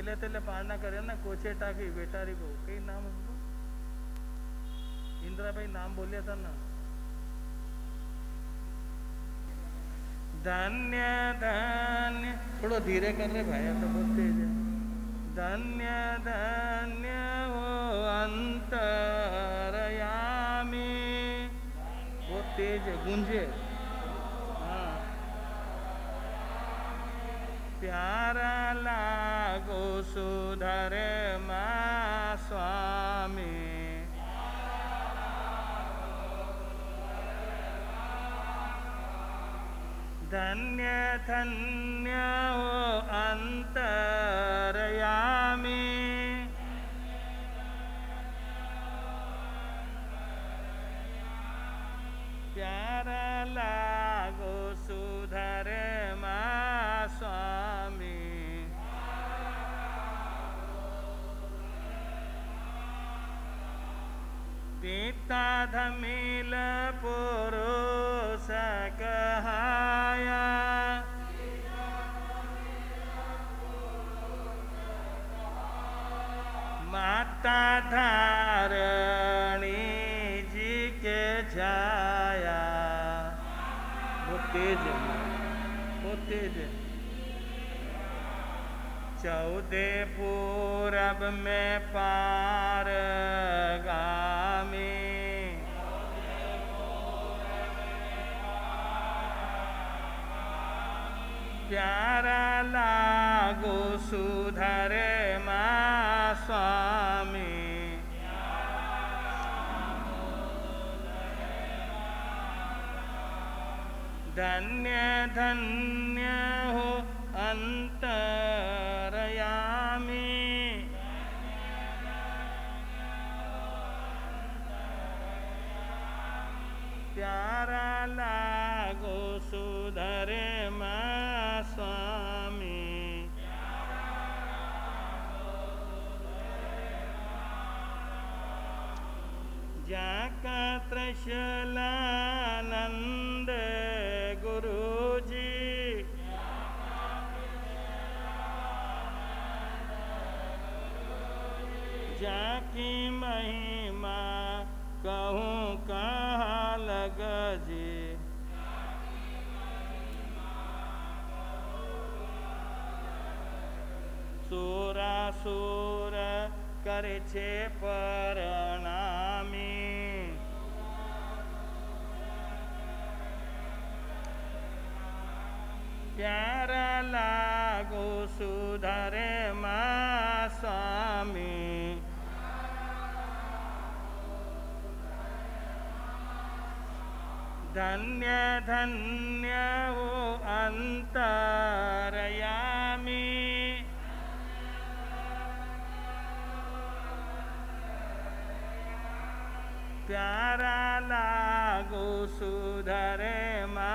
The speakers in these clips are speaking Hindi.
तेले तेले पालना करे ना कोचे टाकी बेटारी को कई नाम उसको इंदिरा भाई नाम बोलिया था ना धन्य धन्य थोड़ा धीरे कर रहे भाई तो बहुत तेज है धन्य धन्य हो अंतरयामी बहुत तेज है गूंजे हाँ प्यारा लागो सुधर मा स्वामी धन्य धन्य हो अंतरयामी प्यारा लागो सुधर मा स्वामी पिता धमिल पुरुष कहाया माता धारणी जी के छाया बहुत तेज है बहुत तेज है 14 पूरब में पार गामी प्यारा लागो सुधर मा स्वामी धन्य धन्य हो अंतरयामी प्यारा लागो सुधर मा स्वामी जाका त्रिशलानंद गुरुजी जाकी महिमा कहूँ कहाँ लग जी सुरासुर करे छे परणामी प्यारा लागो सुधर मा स्वामी धन्य धन्य हो अंतरयामी प्यारा लागो सुधर मा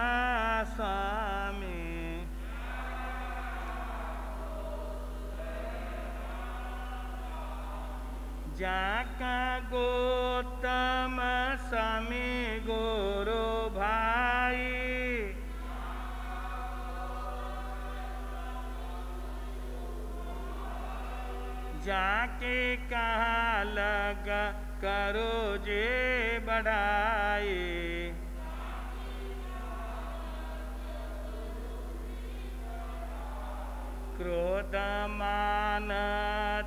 स्वामी जाका गौतम स्वामी गुरु भाई जाके कहा लगा करो जे बढ़ाई क्रोध मान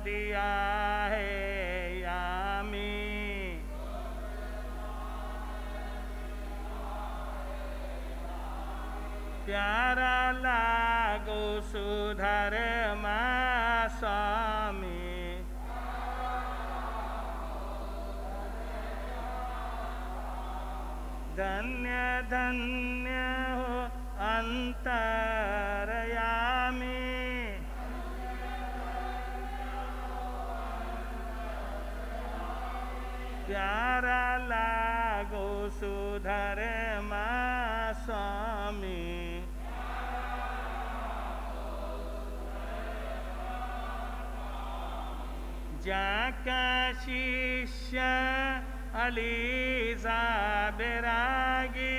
दिया है यामी प्यारा लागो सुधर मा स्वामी धन्य धन्य हो अंतरयामी प्यारा लागो सुधर मा स्वामी जाका शिष्य अलीजा बैरागी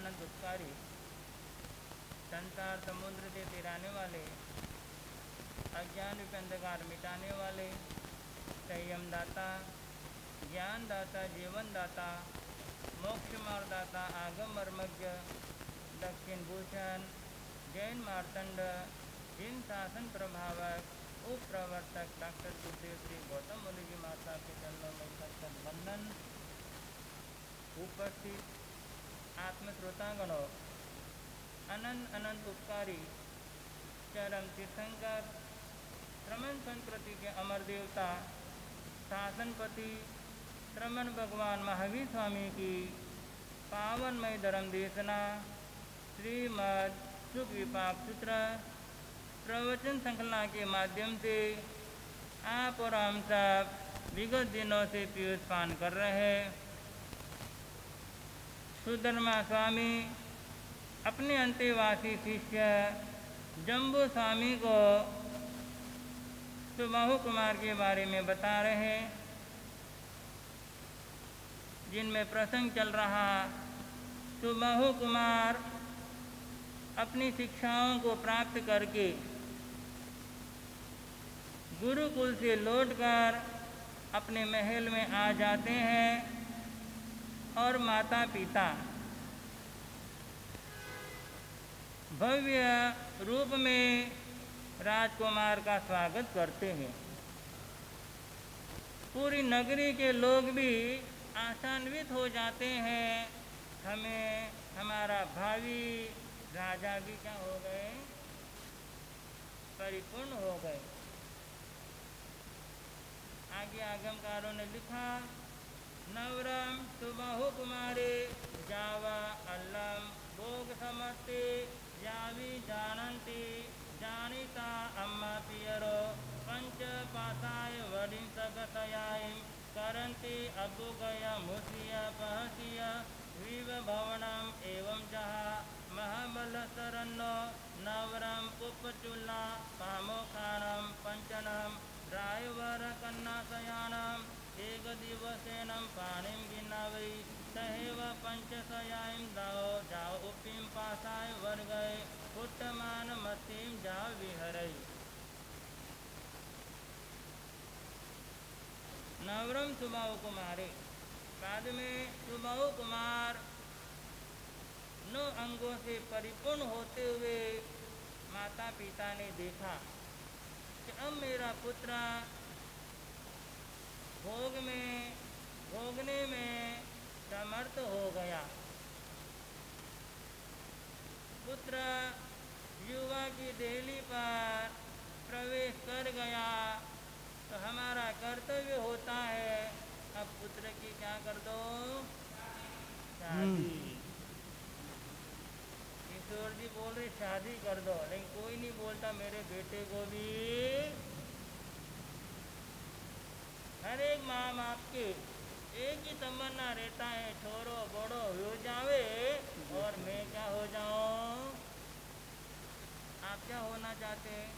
अनंत उपकारी, संसार समुद्र से तिराने वाले, अज्ञान रूपी अंधकार मिटाने वाले, संयम दाता, ज्ञान दाता, जीवन दाता, मोक्ष मार्ग दाता, आगम मर्मज्ञ, दक्षिण भूषण, जैन मार्तंड, जिन शासन प्रभावक, उप प्रवर्तक डॉक्टर सुखदेव श्री गौतम मुनि जी माता के चरणों में सत्संग बंधन। उपस्थित आत्मश्रोतागणों, अनंत अनंत उपकारी चरम तीर्थंकर, श्रमण संस्कृति के अमर देवता, शासनपति श्रमण भगवान महावीर स्वामी की पावनमय धर्म देशना श्रीमद् सुख विपाक सूत्र प्रवचन श्रृंखला के माध्यम से आप और हम सब विगत दिनों से पीयूष पान कर रहे हैं। सुधर्मा स्वामी अपने अंतेवासी शिष्य जम्बू स्वामी को सुबाहु कुमार के बारे में बता रहे हैं, जिनमें प्रसंग चल रहा सुबाहु कुमार अपनी शिक्षाओं को प्राप्त करके गुरुकुल से लौटकर अपने महल में आ जाते हैं और माता पिता भव्य रूप में राजकुमार का स्वागत करते हैं। पूरी नगरी के लोग भी आशान्वित हो जाते हैं, हमें हमारा भावी राजा भी क्या हो गए, परिपूर्ण हो गए। आगे आगमकारों ने लिखा, नवरम सुबाहु कुमारे जावा अल्लम भोग समस्ते यावी जानन्ति जानिता अम्मा पियरो पंच पासाय वडिं सगतयाय करन्ति अबु गया मुसिया पहसिया विव भवनम एवं जहा महाबल सरन्नो नवरम पुपचुल्ला पामोखानम पंचनम रायवर कन्ना शयानम एक दिवसेनम पाणिम गिनावै सहेव पंचशयाम दाओ जाओ उपिम पासाय वर्गय पुट्टमान मतिम जाओ विहरई। नवरम सुबाहु कुमारे, बाद में सुबाहु कुमार 9 अंगों से परिपूर्ण होते हुए माता पिता ने देखा कि अब मेरा पुत्र भोगने में समर्थ हो गया। पुत्र युवा की देहली पर प्रवेश कर गया तो हमारा कर्तव्य होता है अब पुत्र की क्या कर दो, शादी। ईश्वर जी बोल रहे शादी कर दो, लेकिन कोई नहीं बोलता मेरे बेटे को भी। हर एक माँ बाप के एक ही तमन्ना रहता है, छोरो बड़ो हो जावे और मैं क्या हो जाऊं। आप क्या होना चाहते हैं?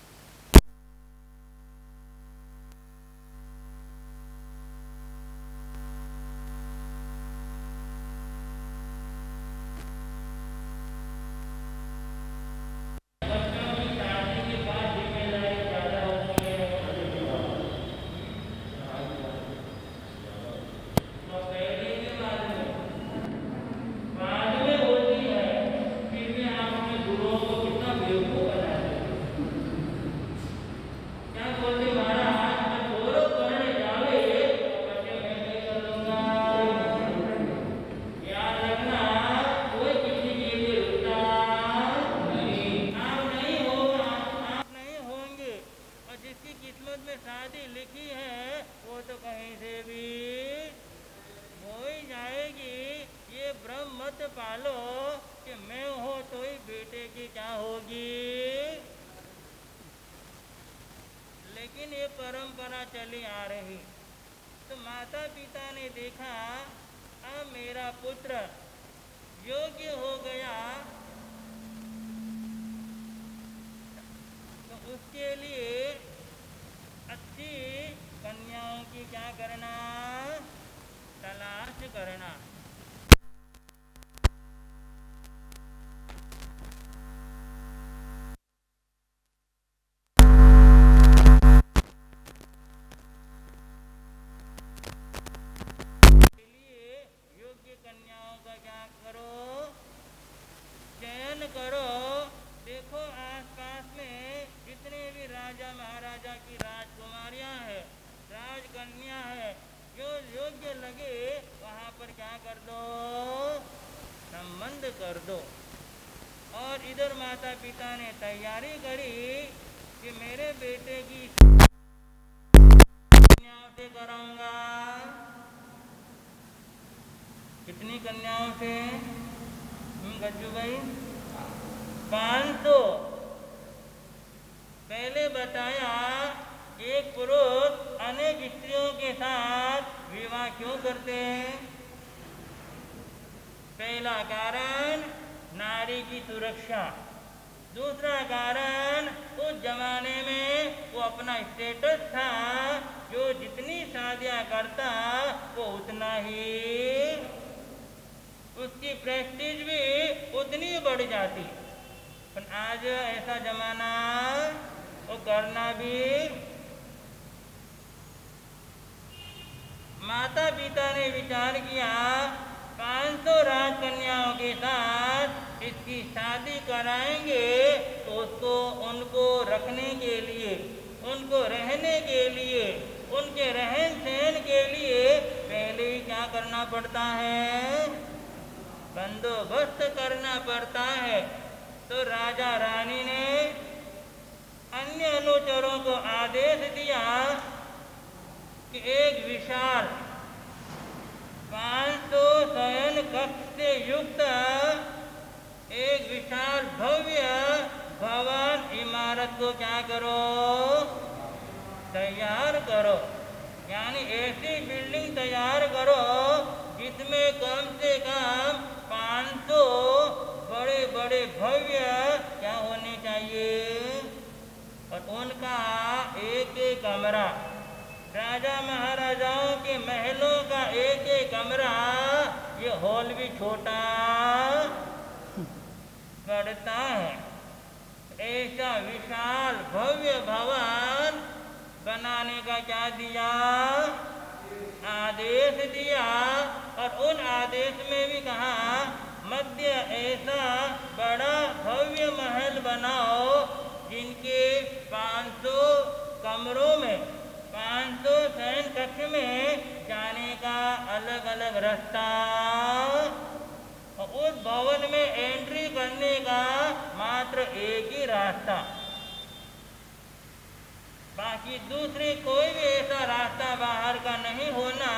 मन करो, देखो आसपास में जितने भी राजा महाराजा की राजकुमारियां हैं, राजकन्या है, जो योग्य लगे वहाँ पर क्या कर दो, संबंध कर दो। और इधर माता पिता ने तैयारी करी कि मेरे बेटे की कन्याओं से कराऊंगा। कितनी कन्याओं से गज्जू भाई? 500। पहले बताया एक पुरुष अनेक स्त्रियों के साथ विवाह क्यों करते हैं? पहला कारण नारी की सुरक्षा, दूसरा कारण उस जमाने में वो अपना स्टेटस था, जो जितनी शादियां करता वो उतना ही उसकी प्रेस्टीज भी उतनी बढ़ जाती। पर आज ऐसा जमाना, वो करना भी। माता पिता ने विचार किया 500 राजकन्याओं के साथ इसकी शादी कराएंगे तो उसको उनको रखने के लिए, उनको रहने के लिए, उनके रहन सहन के लिए पहले ही क्या करना पड़ता है? बंदोबस्त करना पड़ता है। तो राजा रानी ने अन्य अनुचरों को आदेश दिया कि एक विशाल 500 शयन कक्ष से युक्त एक विशाल भव्य भवन इमारत को क्या करो? तैयार करो। यानी ऐसी बिल्डिंग तैयार करो जिसमें कम से कम 500 बड़े बड़े भव्य क्या होने चाहिए, और उनका एक एक कमरा, राजा महाराजाओं के महलों का एक एक कमरा, ये हॉल भी छोटा पड़ता है। ऐसा विशाल भव्य भवन बनाने का क्या दिया? आदेश दिया। और उन आदेश में भी कहा मध्य ऐसा बड़ा भव्य महल बनाओ जिनके 500 कमरों में, 500 शयन कक्ष में जाने का अलग अलग रास्ता, और उस भवन में एंट्री करने का मात्र एक ही रास्ता, बाकी दूसरे कोई भी ऐसा रास्ता बाहर का नहीं होना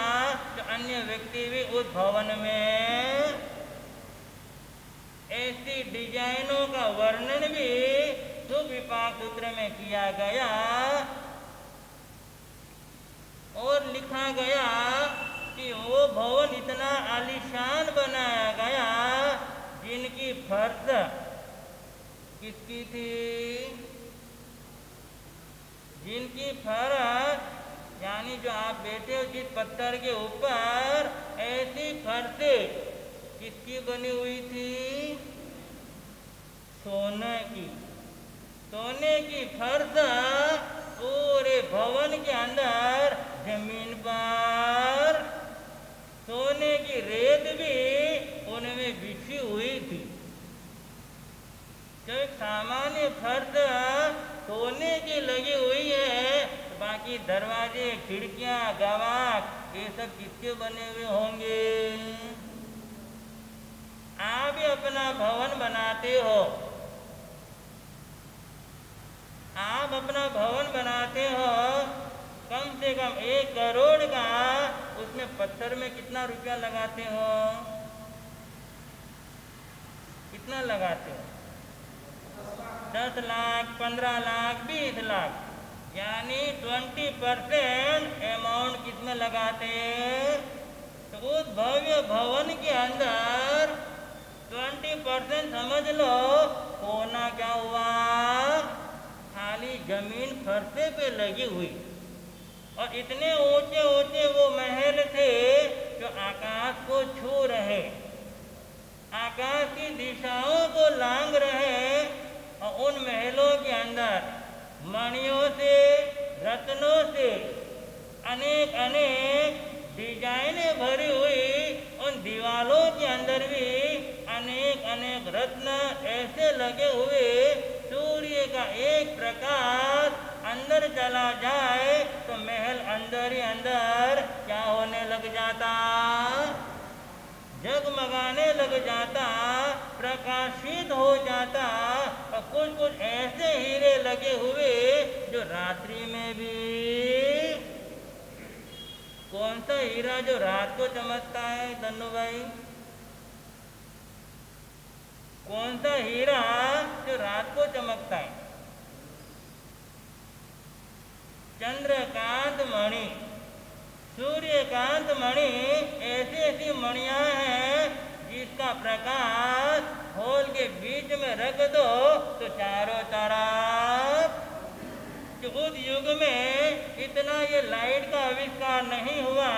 तो अन्य व्यक्ति भी उस भवन में। ऐसी डिजाइनों का वर्णन भी सुविपाक सूत्र में किया गया और लिखा गया कि वो भवन इतना आलीशान बनाया गया जिनकी फर्श किसकी थी? जिनकी फर्श, यानी जो आप बैठे हो जिस पत्थर के ऊपर, ऐसी फर्शें किसकी बनी हुई थी? सोने की। सोने की फर्श पूरे भवन के अंदर जमीन पर, सोने की रेत भी उनमें बिछी हुई थी। जो एक सामान्य फर्श सोने की लगी हुई है, तो बाकी दरवाजे, खिड़कियां, गवाक ये सब किसके बने हुए होंगे? आप भी अपना भवन बनाते हो, आप अपना भवन बनाते हो कम से कम 1 करोड़ का, उसमें पत्थर में कितना रुपया लगाते हो? कितना लगाते हो? 10 लाख, 15 लाख, 20 लाख, यानी 20% अमाउंट किसमें लगाते हैं? तो उस भव्य भवन के अंदर 20% समझ लो होना क्या हुआ? खाली जमीन फर्शे पे लगी हुई। और इतने ऊंचे ऊंचे वो महल थे जो आकाश को छू रहे, आकाश की दिशाओं को लांग रहे। और उन महलों के अंदर मणियों से, रत्नों से अनेक अनेक डिजाइनें भरी हुई, उन दीवालों के अंदर भी अनेक अनेक रत्न ऐसे लगे हुए, सूर्य का एक प्रकाश अंदर चला जाए तो महल अंदर ही अंदर क्या होने लग जाता, जगमगाने लग जाता, प्रकाशित हो जाता। और कुछ कुछ ऐसे हीरे लगे हुए जो रात्रि में भी, कौन सा हीरा जो रात को चमकता है धन्नू भाई? कौन सा हीरा जो रात को चमकता है? चंद्रकांत मणि, सूर्यकांत मणि, ऐसी ऐसी मणियां हैं जिसका प्रकाश होल के बीच में रख दो तो चारों तरफ, उस युग में इतना ये लाइट का आविष्कार नहीं हुआ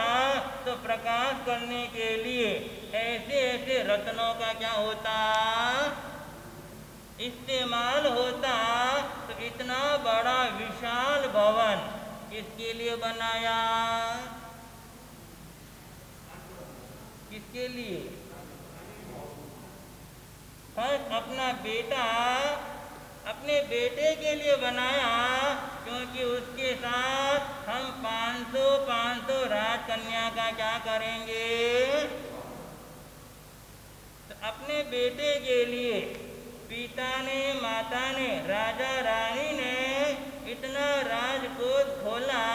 तो प्रकाश करने के लिए ऐसे ऐसे रत्नों का क्या होता, इस्तेमाल होता। तो इतना बड़ा विशाल भवन किसके लिए बनाया, किसके लिए? अपना बेटा, अपने बेटे के लिए बनाया, क्योंकि उसके साथ हम 500 राजकन्या का क्या करेंगे। तो अपने बेटे के लिए पिता ने, माता ने, राजा रानी ने इतना राजकोष खोला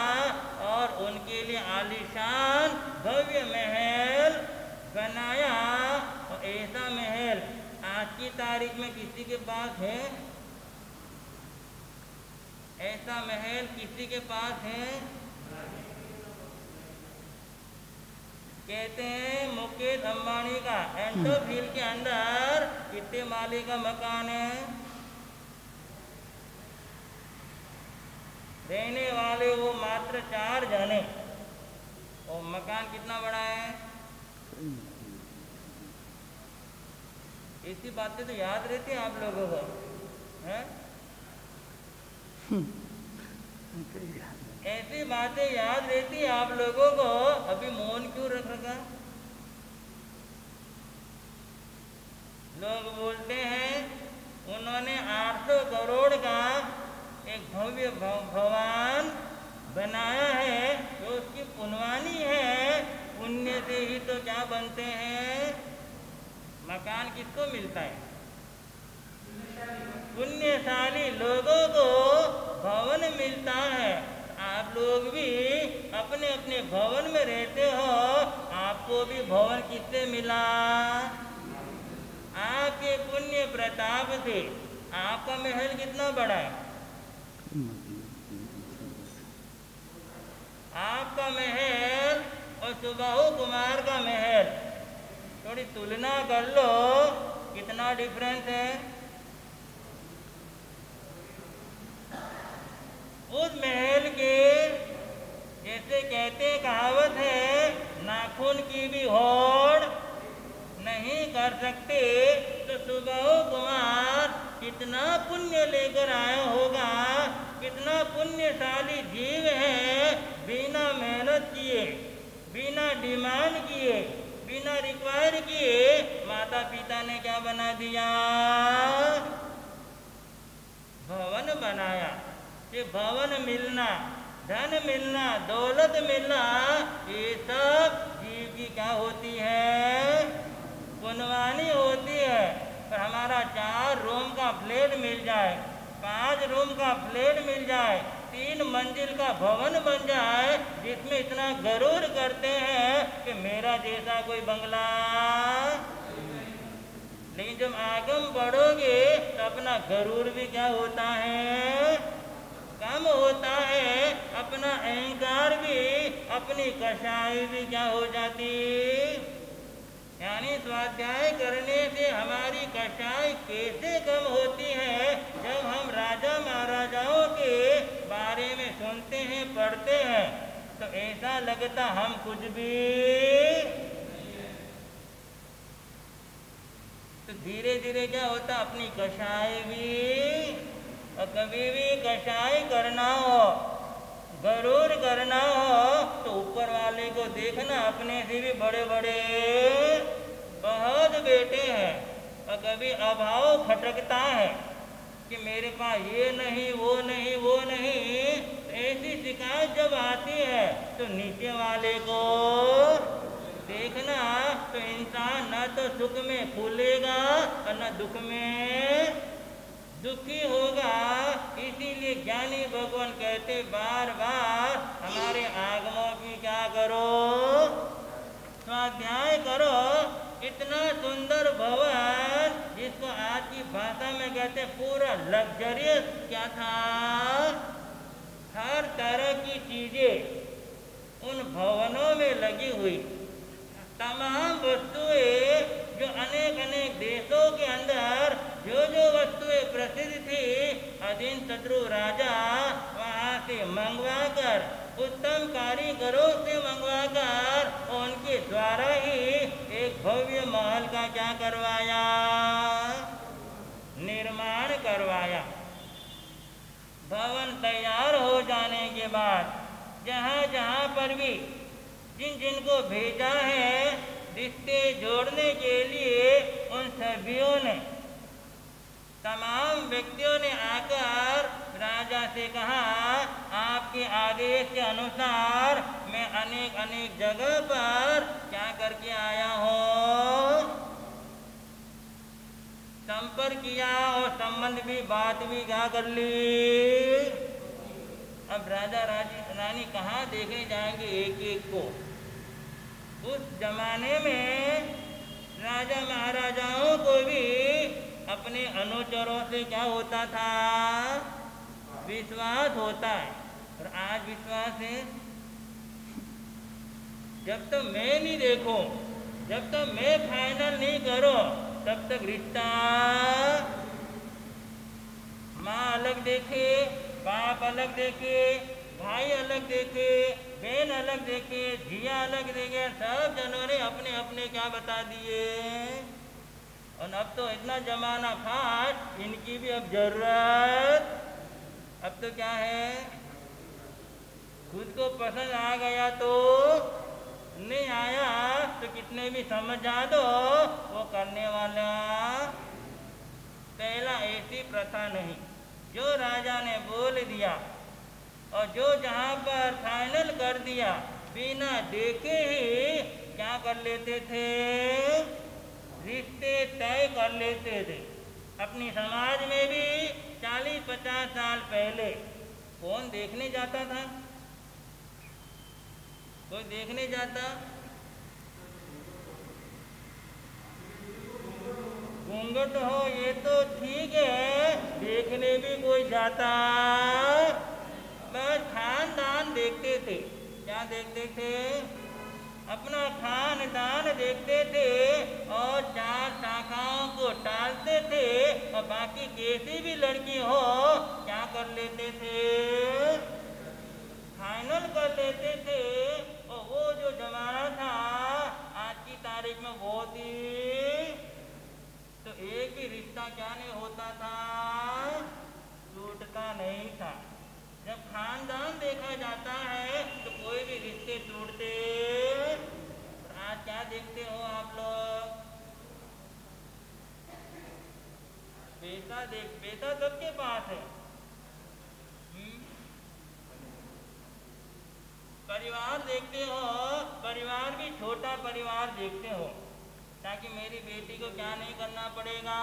और उनके लिए आलीशान भव्य महल बनाया। और ऐसा महल आज की तारीख में किसी के पास है? ऐसा महल किसी के पास है? कहते हैं मुकेश अंबानी का एंटोफिल के अंदर कितने माले का मकान है? रहने वाले वो मात्र 4 जने, और मकान कितना बड़ा है? ऐसी बातें तो याद रहती है आप लोगों को, हैं? ऐसी बातें याद रहती है आप लोगों को, अभी मौन क्यों रख रखा? लोग बोलते हैं उन्होंने 800 करोड़ का एक भव्य भवन बनाया है, तो उसकी पुण्यवानी है। पुण्य से ही तो क्या बनते हैं, मकान किसको मिलता है? पुण्यशाली लोगों को भवन मिलता है। आप लोग भी अपने अपने भवन में रहते हो, आपको भी भवन किससे मिला? आपके पुण्य प्रताप से। आपका महल कितना बड़ा है? आपका महल और सुबाहु कुमार का महल थोड़ी तुलना कर लो, कितना डिफरेंस है। उस महल के जैसे कहते कहावत है, नाखून की भी होड़ नहीं कर सकते। तो सुबाहु कुमार कितना पुण्य लेकर आया होगा, कितना पुण्यशाली जीव है। बिना मेहनत किए, बिना डिमांड किए, बिना रिक्वायर किए माता पिता ने क्या बना दिया? भवन बनाया। ये भवन मिलना, धन मिलना, दौलत मिलना, ये सब जीव की क्या होती है? पुण्यवानी होती है। पर हमारा 4 रूम का फ्लैट मिल जाए, 5 रूम का फ्लैट मिल जाए, 3 मंजिल का भवन बन जाए, जिसमें इतना गरूर करते हैं कि मेरा जैसा कोई बंगला। लेकिन जब आगम बढ़ोगे तो अपना गरूर भी क्या होता है? कम होता है। अपना अहंकार भी, अपनी कषाई भी क्या हो जाती? यानी स्वाध्याय करने से हमारी कषाई कैसे कम होती है? जब हम राजा महाराजाओं के बारे में सुनते हैं, पढ़ते हैं, तो ऐसा लगता हम कुछ भी। तो धीरे धीरे क्या होता? अपनी कषाई भी। और कभी भी कषाई करना हो, गरूर करना हो, तो ऊपर वाले को देखना, अपने से भी बड़े बड़े बहुत बेटे हैं, और कभी अभाव खटकता है कि मेरे पास ये नहीं वो नहीं वो नहीं, ऐसी शिकायत जब आती है तो नीचे वाले को देखना, तो इंसान न तो सुख में फूलेगा और न दुख में दुखी होगा। इसीलिए ज्ञानी भगवान कहते बार बार हमारे आगमों की क्या करो, स्वाध्याय करो। इतना सुंदर भवन जिसको आज की भाषा में कहते पूरा लग्जरियस क्या था, हर तरह की चीजें उन भवनों में लगी हुई, तमाम वस्तुएं जो अनेक अनेक देशों के अंदर जो जो वस्तुएं प्रसिद्ध थी, अधीन शत्रु राजा वहाँ से मंगवा कर, उत्तम कारीगरों से मंगवा कर उनके द्वारा ही एक भव्य महल का क्या करवाया, निर्माण करवाया। भवन तैयार हो जाने के बाद जहाँ जहाँ पर भी जिन जिनको भेजा है रिश्ते जोड़ने के लिए, उन सभीयों ने, तमाम व्यक्तियों ने आकर राजा से कहा, आपके आदेश के अनुसार मैं अनेक अनेक जगह पर क्या करके आया हूँ, संपर्क किया और संबंध भी, बात भी क्या कर ली। अब राजा रानी कहाँ देखने जाएंगे एक एक को। उस जमाने में राजा महाराजाओं को भी अपने अनुचरों से क्या होता था, विश्वास होता है। और आज विश्वास है, जब तक मैं नहीं देखूं, जब तक मैं फाइनल नहीं करूं, तब तक रिश्ता, माँ अलग देखे, बाप अलग देखे, भाई अलग देखे, बहन अलग देखे, जिया अलग देखे, सब जनों ने अपने अपने क्या बता दिए। और अब तो इतना जमाना फास्ट, इनकी भी अब जरूरत, अब तो क्या है, खुद को पसंद आ गया तो नहीं आया तो कितने भी समझा दो वो करने वाला। पहला ऐसी प्रथा नहीं, जो राजा ने बोल दिया और जो जहाँ पर फाइनल कर दिया बिना देखे ही क्या कर लेते थे, रिश्ते तय कर लेते थे। अपनी समाज में भी 40-50 साल पहले कौन देखने जाता था, कोई देखने जाता, घूंघट हो ये तो ठीक है, देखने भी कोई जाता, बस खानदान देखते थे। क्या देखते थे, अपना खानदान देखते थे और 4 शाखाओं को टालते थे और बाकी कैसी भी लड़की हो क्या कर लेते थे, फाइनल कर लेते थे। और वो जो जमाना था आज की तारीख में बहुत ही, तो एक भी रिश्ता क्या नहीं होता था, टूटता नहीं था। जब खानदान देखा जाता है तो कोई भी रिश्ते टूटते। आज क्या देखते हो आप लोग, पैसा सबके पास है, परिवार देखते हो, परिवार भी छोटा परिवार देखते हो, ताकि मेरी बेटी को क्या नहीं करना पड़ेगा,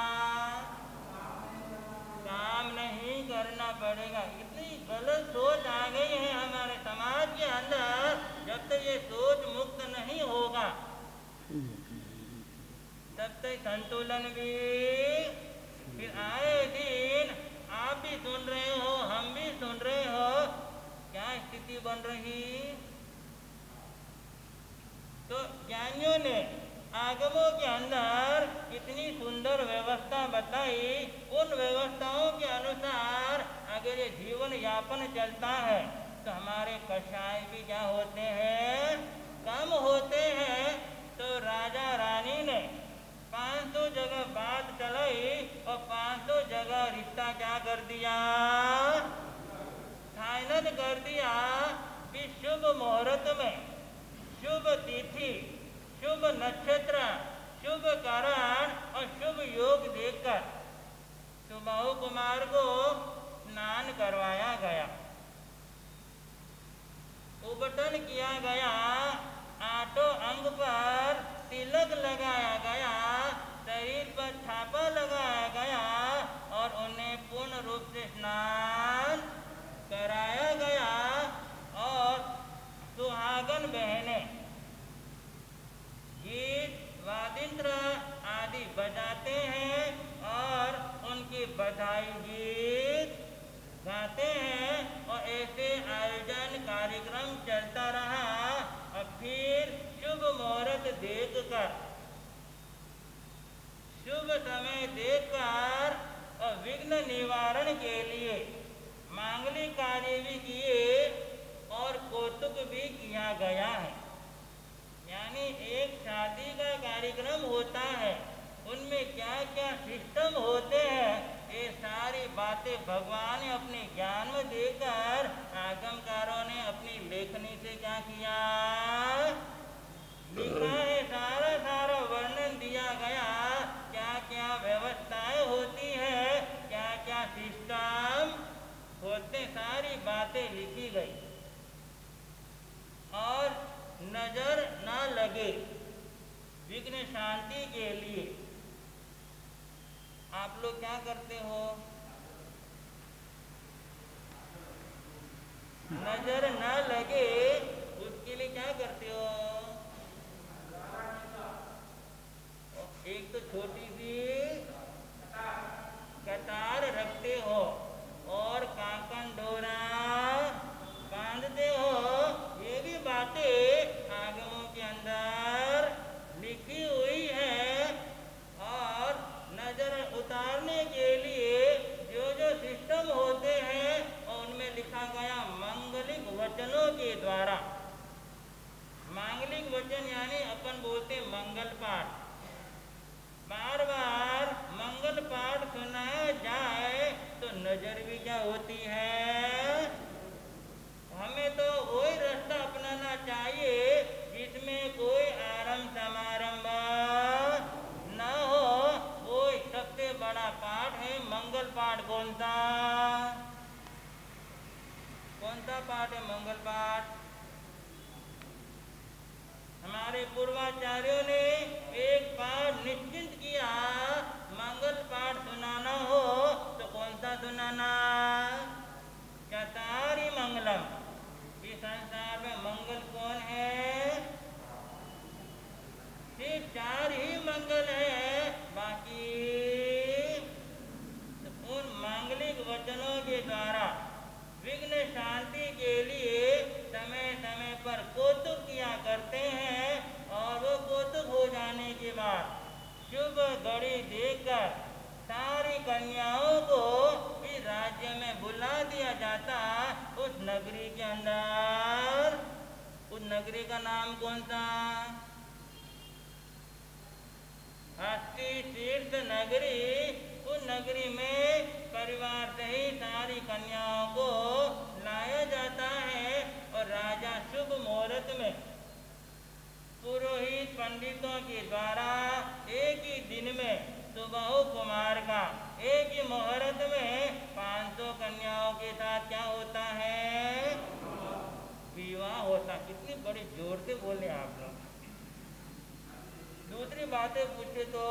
काम नहीं करना पड़ेगा। इतनी गलत सोच आ गई है हमारे समाज के अंदर। जब तक ये सोच मुक्त नहीं होगा तब तक संतुलन भी, फिर आए दिन आप भी सुन रहे हो, हम भी सुन रहे हो, क्या स्थिति बन रही। तो ज्ञानियों ने आगमों के अंदर इतनी सुंदर व्यवस्था बताई, उन व्यवस्थाओं के अनुसार अगर ये जीवन यापन चलता है तो हमारे कष्टाय भी क्या होते हैं, कम होते हैं। तो राजा रानी ने 500 जगह बात चलाई और 500 जगह रिश्ता क्या कर दिया, फाइनल कर दिया कि शुभ मुहूर्त में, शुभ तिथि, शुभ नक्षत्र, शुभ कारण और शुभ योग देखकर सुबाहु कुमार को स्नान करवाया गया, उबटन किया गया, आठों अंग पर तिलक लगाया गया, शरीर पर छापा लगाया गया और उन्हें पूर्ण रूप से स्नान कराया गया। और सुहागन बहनें गीत वादिंत्र आदि बजाते हैं और उनकी बधाई गीत गाते हैं और ऐसे आयोजन कार्यक्रम चलता रहा। और फिर शुभ मुहूर्त देखकर, शुभ समय देखकर और विघ्न निवारण के लिए मांगलिक कार्य भी किए और कौतुक भी किया गया है। यानी एक शादी का कार्यक्रम होता है, उनमें क्या क्या सिस्टम होते हैं, ये सारी बातें भगवान ने अपने ज्ञान में देकर आगमकारों ने अपनी लेखनी से क्या किया, लिखा है। सारा सारा वर्णन दिया गया, क्या क्या व्यवस्थाएं होती है, क्या क्या सिस्टम होते, सारी बातें लिखी गई। और नजर ना लगे विघ्न शांति के लिए आप लोग क्या करते हो, नजर ना लगे उसके लिए क्या करते हो, एक तो छोटी सी कतार रखते हो और कांकन डोरा बांधते हो। ये भी बातें आगमों के अंदर लिखी हुई है। और नजर उतारने के लिए जो जो सिस्टम होते हैं और उनमें लिखा गया मांगलिक वचनों के द्वारा। मांगलिक वचन यानी अपन बोलते मंगल पाठ, बार बार मंगल पाठ सुनाया जाए तो नजर भी क्या होती है। हमें तो वही रास्ता अपनाना चाहिए जिसमें कोई आरंभ समारंभ न हो। वो सबसे बड़ा पाठ है मंगल पाठ। कौन सा पाठ है मंगल पाठ? हमारे पूर्वाचार्यों ने एक पाठ निश्चित किया, मंगल पाठ सुनाना हो तो कौन सा सुनाना? चतारी मंगलम। इस संसार में मंगल कौन है? सिर्फ 4 ही मंगल है, बाकी उन मांगलिक वचनों के द्वारा विघ्न शांति के लिए समय समय पर कौतुक किया करते हैं। और वो कौतुक हो जाने के बाद शुभ घड़ी देखकर सारी कन्याओं को इस राज्य में बुला दिया जाता उस नगरी के अंदर। उस नगरी का नाम कौन सा? हस्ती तीर्थ नगरी। उस नगरी में परिवार सहित सारी कन्याओं को लाया जाता है और राजा शुभ मुहूर्त में पुरोहित पंडितों के द्वारा एक ही दिन में सुबाहु कुमार का एक ही मुहूर्त में 500 कन्याओं के साथ क्या होता है? विवाह होता। कितनी बड़ी जोर से बोले आप लोग। दूसरी बातें पूछे तो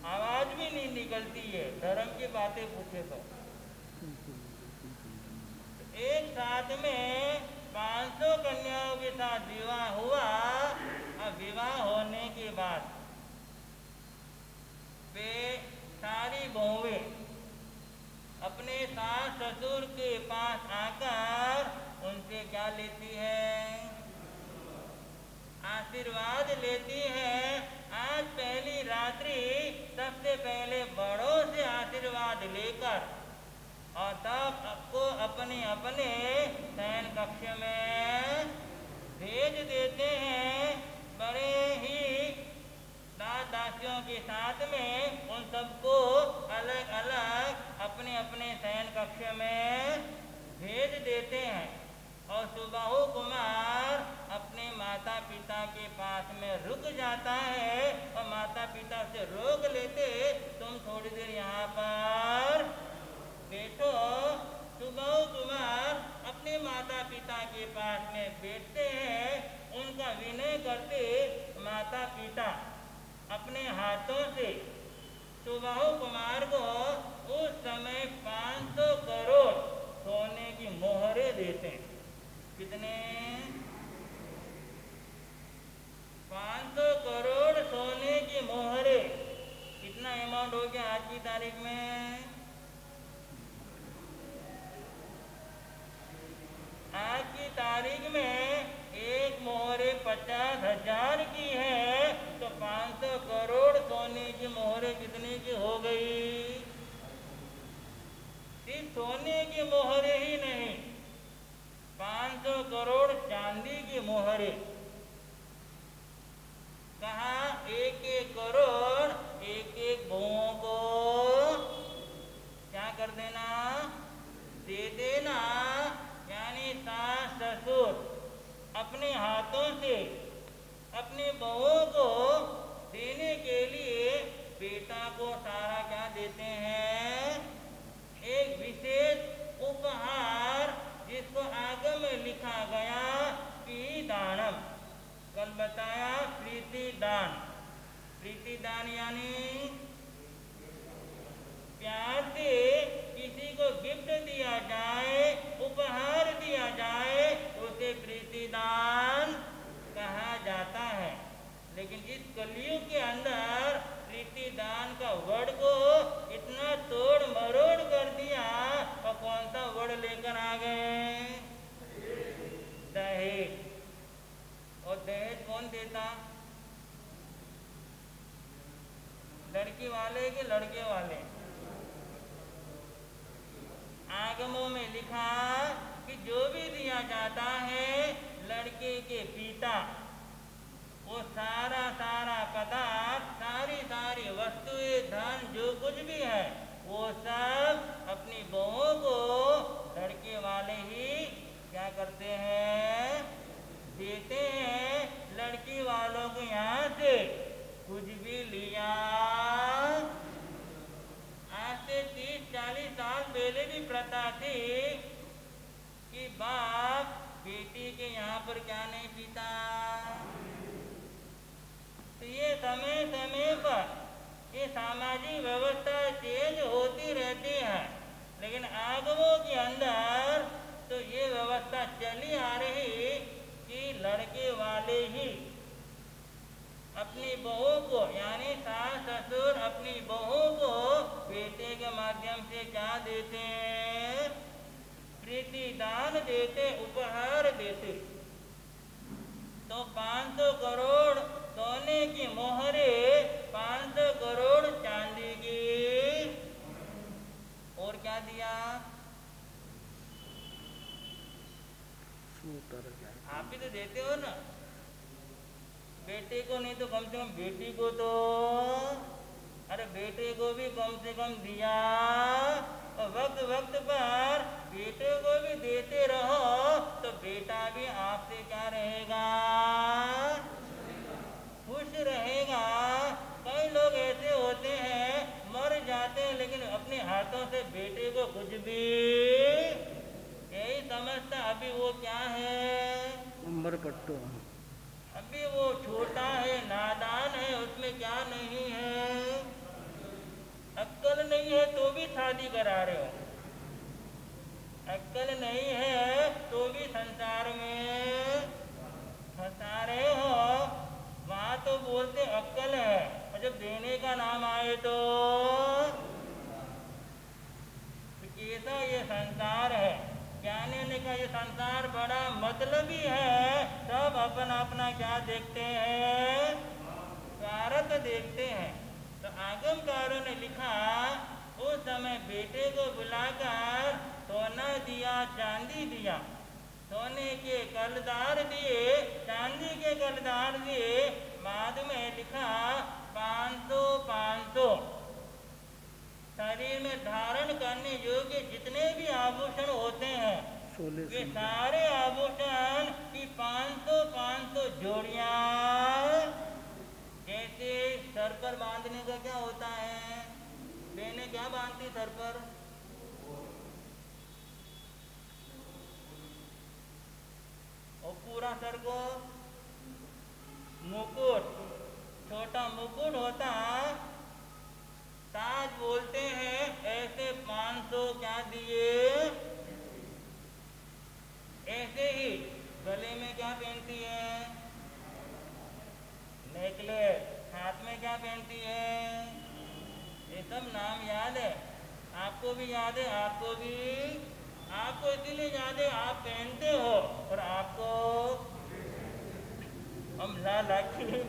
आवाज भी नहीं निकलती है, धर्म की बातें पूछे तो। एक साथ में 500 कन्याओं के साथ विवाह हुआ। अब विवाह होने के बाद वे सारी बहुएं अपने सास ससुर के पास आकर उनसे क्या लेती है? आशीर्वाद लेती है। आज पहली रात्रि सबसे पहले बड़ों से आशीर्वाद लेकर और तब आपको अपने अपने शयन कक्ष में भेज देते हैं। बड़े ही दास दासियों के साथ में उन सबको अलग अलग अपने अपने शयन कक्ष में भेज देते हैं। और सुबाहु कुमार अपने माता पिता के पास में रुक जाता है और माता पिता से रोक लेते, तुम थोड़ी देर यहाँ पर बैठो। सुबह कुमार अपने माता पिता के पास में बैठते हैं, उनका विनय करते। माता पिता अपने हाथों से सुबह कुमार को उस समय 500 करोड़ सोने की मोहरें देते हैं। कितने? 500 करोड़ सोने की मोहरें। कितना अमाउंट हो गया आज की तारीख में? आज की तारीख में एक मोहरे 50,000 की है, तो 500 करोड़ सोने की मोहरें कितने की हो गई? सिर्फ सोने की मोहरें ही नहीं, 500 करोड़ चांदी की मोहरें। कहा? एक एक करोड़ एक एक बहुओं को क्या कर देना? दे देना। यानी सास ससुर अपने हाथों से अपनी बहुओं को देने के लिए बेटा को सारा क्या देते हैं? एक विशेष उपहार, जिसको आगम में लिखा गया प्रीतिदानम। कल बताया प्रीतिदान। प्रीतिदान यानी प्यार से किसी को गिफ्ट दिया जाए, उपहार दिया जाए, उसे प्रीतिदान कहा जाता है। लेकिन इस कलयुग के अंदर प्रीतिदान का वर्ड को इतना तोड़ मरोड़ कर दिया, और कौन सा वर्ड लेकर आ गए? दहेज। और दहेज कौन देता? लड़की वाले के लड़के वाले? आगमों में लिखा कि जो भी दिया जाता है लड़के के पिता, वो सारा सारा पदार्थ, सारी सारी वस्तुएं, धन, जो कुछ भी है, वो सब अपनी बहुओं को लड़के वाले ही क्या करते हैं? देते हैं। लड़की वालों को यहाँ से कुछ भी लिया। आज से 30-40 साल पहले भी प्रथा थी कि बाप बेटी के यहाँ पर क्या नहीं पीता। तो ये समय समय पर ये सामाजिक व्यवस्था चेंज होती रहती है, लेकिन आगमों के अंदर तो ये व्यवस्था चली आ रही कि लड़के वाले ही अपनी बहू को, यानी सास ससुर अपनी बहू को बेटे के माध्यम से क्या देते? प्रीतिदान देते, उपहार देते। तो 500 करोड़ सोने की मोहरें, 500 करोड़ चांदी की, और क्या दिया? आप भी तो देते हो ना बेटे को, नहीं तो कम से कम बेटी को तो, अरे बेटे को भी कम से कम दिया। और वक्त वक्त पर बेटे को भी देते रहो, तो बेटा भी आपसे क्या रहेगा? खुश रहेगा। कई लोग ऐसे होते हैं, मर जाते हैं, लेकिन अपने हाथों से बेटे को कुछ भी, यही समझता अभी वो क्या है? उम्र पट्टू। अभी वो छोटा है, नादान है, उसमें क्या नहीं है? अक्ल नहीं है तो भी शादी करा रहे हो, अक्ल नहीं है तो भी संसार में फंसा रहे हो। वहाँ तो बोलते अक्ल है, और जब देने का नाम आए तो कैसा ये संसार है। ज्ञानी ने कहा ये संसार बड़ा मतलबी है, सब अपना अपना क्या देखते हैं? स्वार्थ देखते हैं। तो आगमकारों ने लिखा उस समय बेटे को बुलाकर सोना दिया, चांदी दिया। सोने के कलदार दिए, चांदी के कलदार दिए। बाद में लिखा 500 शरीर में धारण करने योग्य जितने भी आभूषण होते हैं वे सारे आभूषण की 500 जोड़ियां, जैसे सर पर बांधने का क्या होता है, बहनें क्या बांधती सर पर, और पूरा सर को मुकुट, छोटा मुकुट होता, ताज बोलते हैं। ऐसे 500 क्या दिए। ऐसे ही गले में क्या पहनती है, नेकलेस, हाथ में क्या पहनती है, ये सब नाम याद है, आपको भी याद है, आपको भी, आपको इसीलिए याद है, आप पहनते हो, और आपको हम लाखी।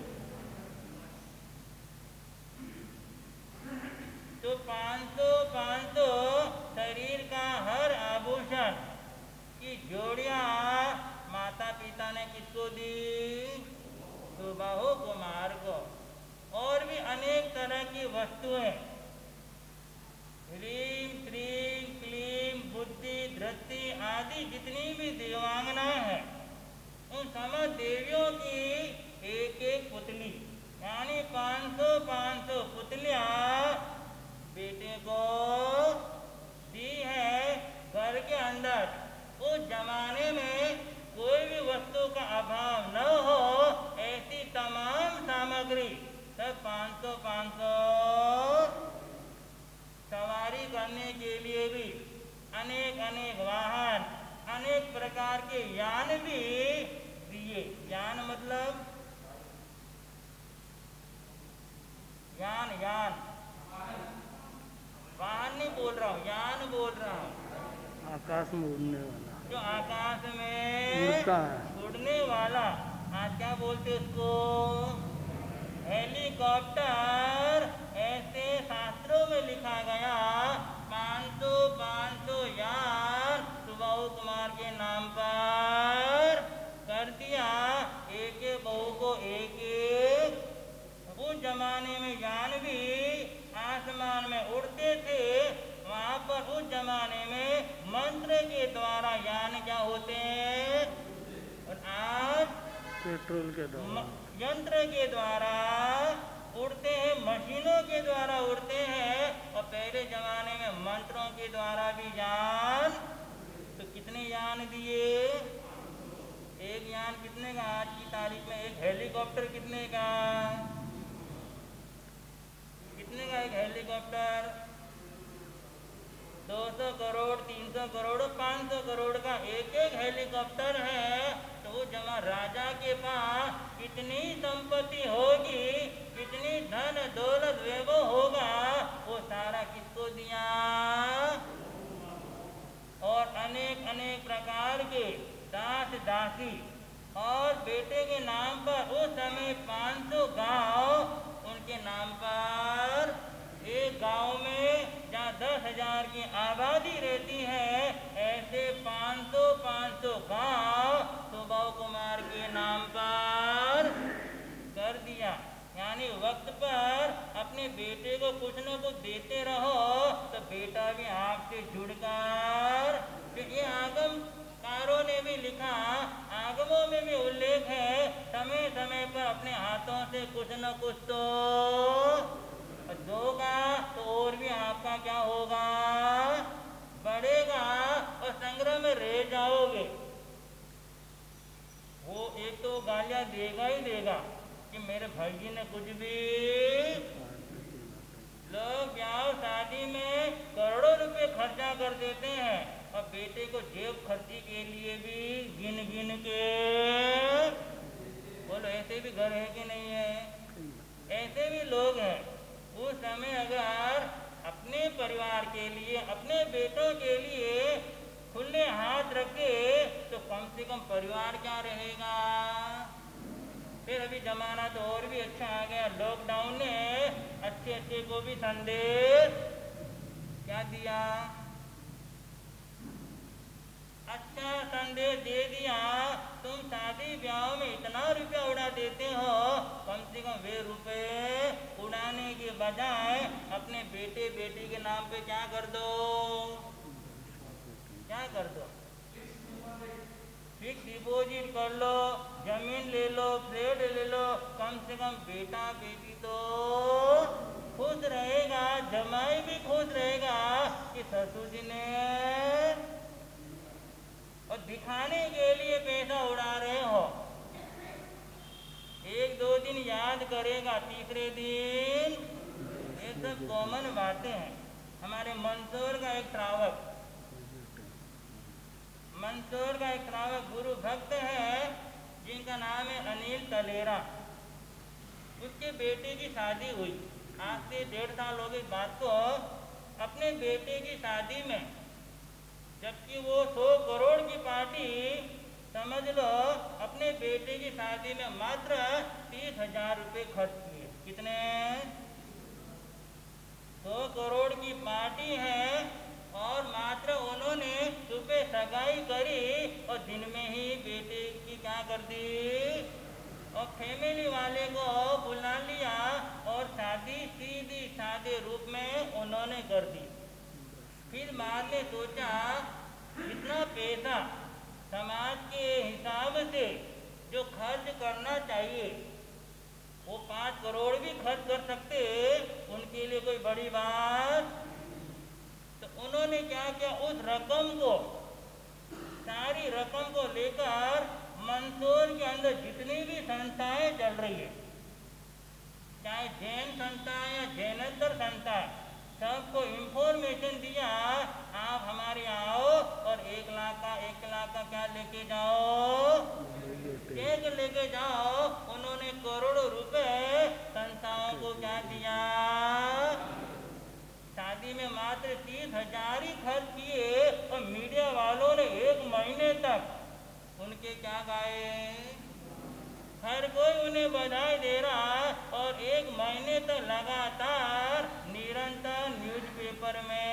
तो 500 शरीर का हर आभूषण की जोड़ियां माता पिता ने किसको दी, सुबाहु कुमार को। और भी अनेक तरह की वस्तुएं, ह्रीं श्रीं क्लीं बुद्धि धृति आदि जितनी भी देवांगनाएं हैं, उन समस्त देवियों की एक एक पुतली, यानी 500 पुतलियां बेटे को दी है घर के अंदर। उस जमाने में कोई भी वस्तु का अभाव न हो, ऐसी तमाम सामग्री सब 500 सवारी करने के लिए भी अनेक वाहन, अनेक प्रकार के यान भी दिए। यान मतलब यान वाहन नहीं बोल रहा हूँ, यान बोल रहा हूँ। आकाश में उड़ने वाला, जो आकाश में उड़ने वाला, आज क्या बोलते उसको, हेलीकॉप्टर। ऐसे शास्त्रों में लिखा गया 500 यान सुबाहु कुमार के नाम पर कर दिया, एक एक बहू को एक एक। उस जमाने में यान भी आसमान में उड़ते थे, वहाँ पर उस जमाने में मंत्र के द्वारा यान क्या होते हैं, और आज पेट्रोल के द्वारा, यंत्र के द्वारा उड़ते हैं, मशीनों के द्वारा उड़ते हैं। और पहले जमाने में मंत्रों के द्वारा भी यान। तो कितने यान दिए, एक यान कितने का आज की तारीख में, एक हेलीकॉप्टर कितने का, कितने का एक हेलीकॉप्टर, 200 करोड़ 300 करोड़ 500 करोड़ का एक एक हेलीकॉप्टर है। तो जमा राजा के पास कितनी संपत्ति होगी, कितनी धन दौलत वैभव होगा, वो सारा किसको दिया। और अनेक प्रकार के दास दासी, और बेटे के नाम पर उस समय 500 गांव उनके नाम पर। एक गांव में जहाँ 10,000 की आबादी रहती है, ऐसे 500 गांव सुबाहु कुमार के नाम पर कर दिया। यानी वक्त पर अपने बेटे को कुछ न कुछ देते रहो, तो बेटा भी आपसे जुड़कर। ये आगमकारों ने भी लिखा, आगमों में भी उल्लेख है, समय समय पर अपने हाथों से कुछ न कुछ तो दोगा, तो और भी आपका क्या होगा, बढ़ेगा, और संग्रह में रह जाओगे। वो एक तो गालियां देगा ही देगा कि मेरे भाई जी ने कुछ भी। लोग ब्याह शादी में करोड़ों रुपए खर्चा कर देते हैं, और बेटे को जेब खर्ची के लिए भी गिन गिन के। बोलो ऐसे भी घर है कि नहीं है, ऐसे भी लोग हैं। उस समय अगर अपने परिवार के लिए, अपने बेटों के लिए खुले हाथ रखे, तो कम से कम परिवार क्या रहेगा। फिर अभी जमाना तो और भी अच्छा आ गया, लॉकडाउन ने अच्छे को भी संदेश क्या दिया, अच्छा संदेश दे दिया। तुम शादी ब्याह में इतना रुपया उड़ा देते हो, कम से कम वे रुपए उड़ाने के बजाय अपने बेटे बेटी के नाम पे क्या कर दो, क्या कर दो, फिक्स डिपॉजिट कर लो, जमीन ले लो, फ्लैट ले लो, कम से कम बेटा बेटी तो खुश रहेगा, जमाई भी खुश रहेगा कि ससुर जी ने, और दिखाने के लिए पैसा उड़ा रहे हो। एक दो दिन याद करेगा, तीसरे दिन ये सब कॉमन बातें हैं। हमारे मंदसौर का एक श्रावक गुरु भक्त है जिनका नाम है अनिल तलेरा। उसके बेटे की शादी हुई, आज से 1.5 साल हो गई बात को। अपने बेटे की शादी में, जबकि वो 100 करोड़ की पार्टी समझ लो, अपने बेटे की शादी में मात्र 30,000 रुपये खर्च किए। कितने? 100 करोड़ की पार्टी है और मात्र उन्होंने सुबह सगाई करी और दिन में ही बेटे की क्या कर दी, और फैमिली वाले को बुला लिया और शादी सीधी सादे रूप में उन्होंने कर दी। फिर बाद में सोचा इतना पैसा समाज के हिसाब से जो खर्च करना चाहिए, वो 5 करोड़ भी खर्च कर सकते, उनके लिए कोई बड़ी बात। तो उन्होंने क्या किया, उस रकम को, सारी रकम को लेकर मंदसौर के अंदर जितनी भी संस्थाएं चल रही है, चाहे जैन संस्था या जैनेतर संस्था, सबको इंफॉर्मेशन दिया, आप हमारे आओ और 1 लाख का क्या लेके जाओ, चेक लेके जाओ। उन्होंने करोड़ों रुपए संस्थाओं को क्या दिया, शादी में मात्र 30,000 ही खर्च किए और मीडिया वालों ने 1 महीने तक उनके क्या गाए, हर कोई उन्हें बधाई दे रहा और 1 महीने तक लगातार निरंतर न्यूज़पेपर में,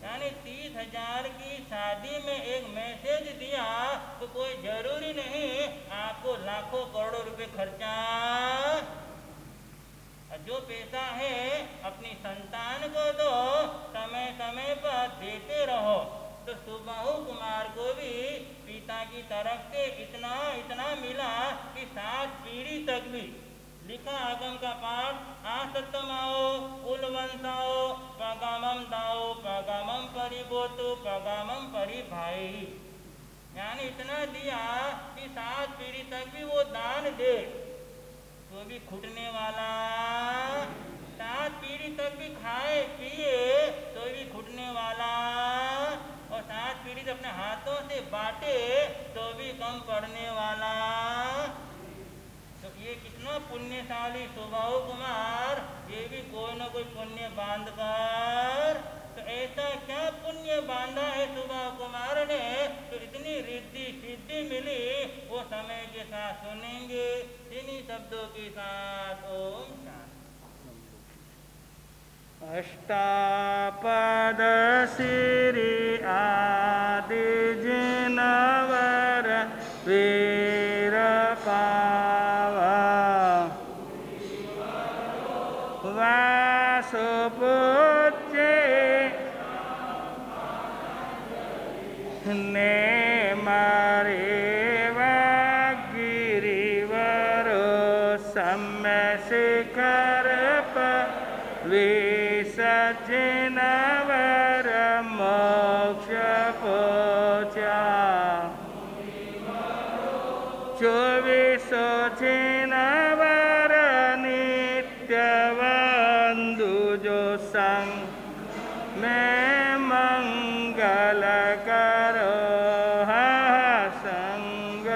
यानी 30,000 की शादी में एक मैसेज दिया तो कोई जरूरी नहीं आपको लाखों करोड़ों रुपए खर्चा। जो पैसा है अपनी संतान को दो, समय समय पर देते रहो। तो सुबाहु कुमार को भी पिता की तरफ से इतना मिला कि 7 पीढ़ी तक भी लिखा आगम का पाठ, आसतमाओ उलवंसाओ पगामम दाओ पगामम परिबोतु पगामम परिभाई, यानी इतना दिया कि 7 पीढ़ी तक भी वो दान दे तो भी खुटने वाला, 7 पीढ़ी तक भी खाए पिए तो भी खुटने वाला, और 7 पीढ़ी तक अपने हाथों से बांटे तो भी कम पड़ने वाला। तो ये कितना पुण्यशाली सुबाहु कुमार, ये भी कोई न कोई पुण्य बांध कर, तो ऐसा क्या पुण्य बांधा है सुबाहु कुमार ने, तो इतनी रिद्धि सिद्धि मिली, वो समय के साथ सुनेंगे इन्हीं शब्दों के साथ। ओम शांति। अष्टापद श्री आदि जिनवर वीर पावा, वासुपूज्य ने मरे गिरिवरो सम्य शिखर पर विसर्जनवर मोक्ष पोचा, 24 जिनवर नित्य बंधु जो संग में मंगल करो संग,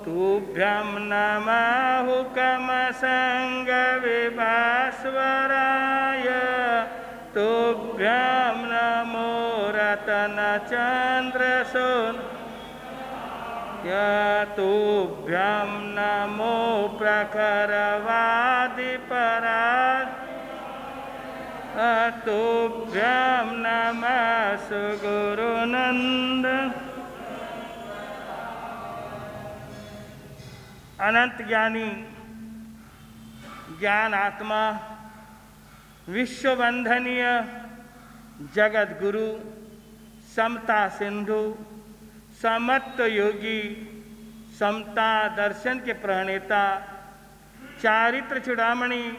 तुभ्यं नमः हुकम संग विभास्वराय, तुभ्यं नमो रतन चंद्र सोन, तुभ्यं नमो प्रखरवादि पराग, तुभ्यं नमः सुगुरुनंद। अनंत ज्ञानी ज्ञान आत्मा विश्व वंदनीय जगत गुरु समता सिंधु, समत्व योगी, समता दर्शन के प्रणेता, चारित्र चूड़ामणि,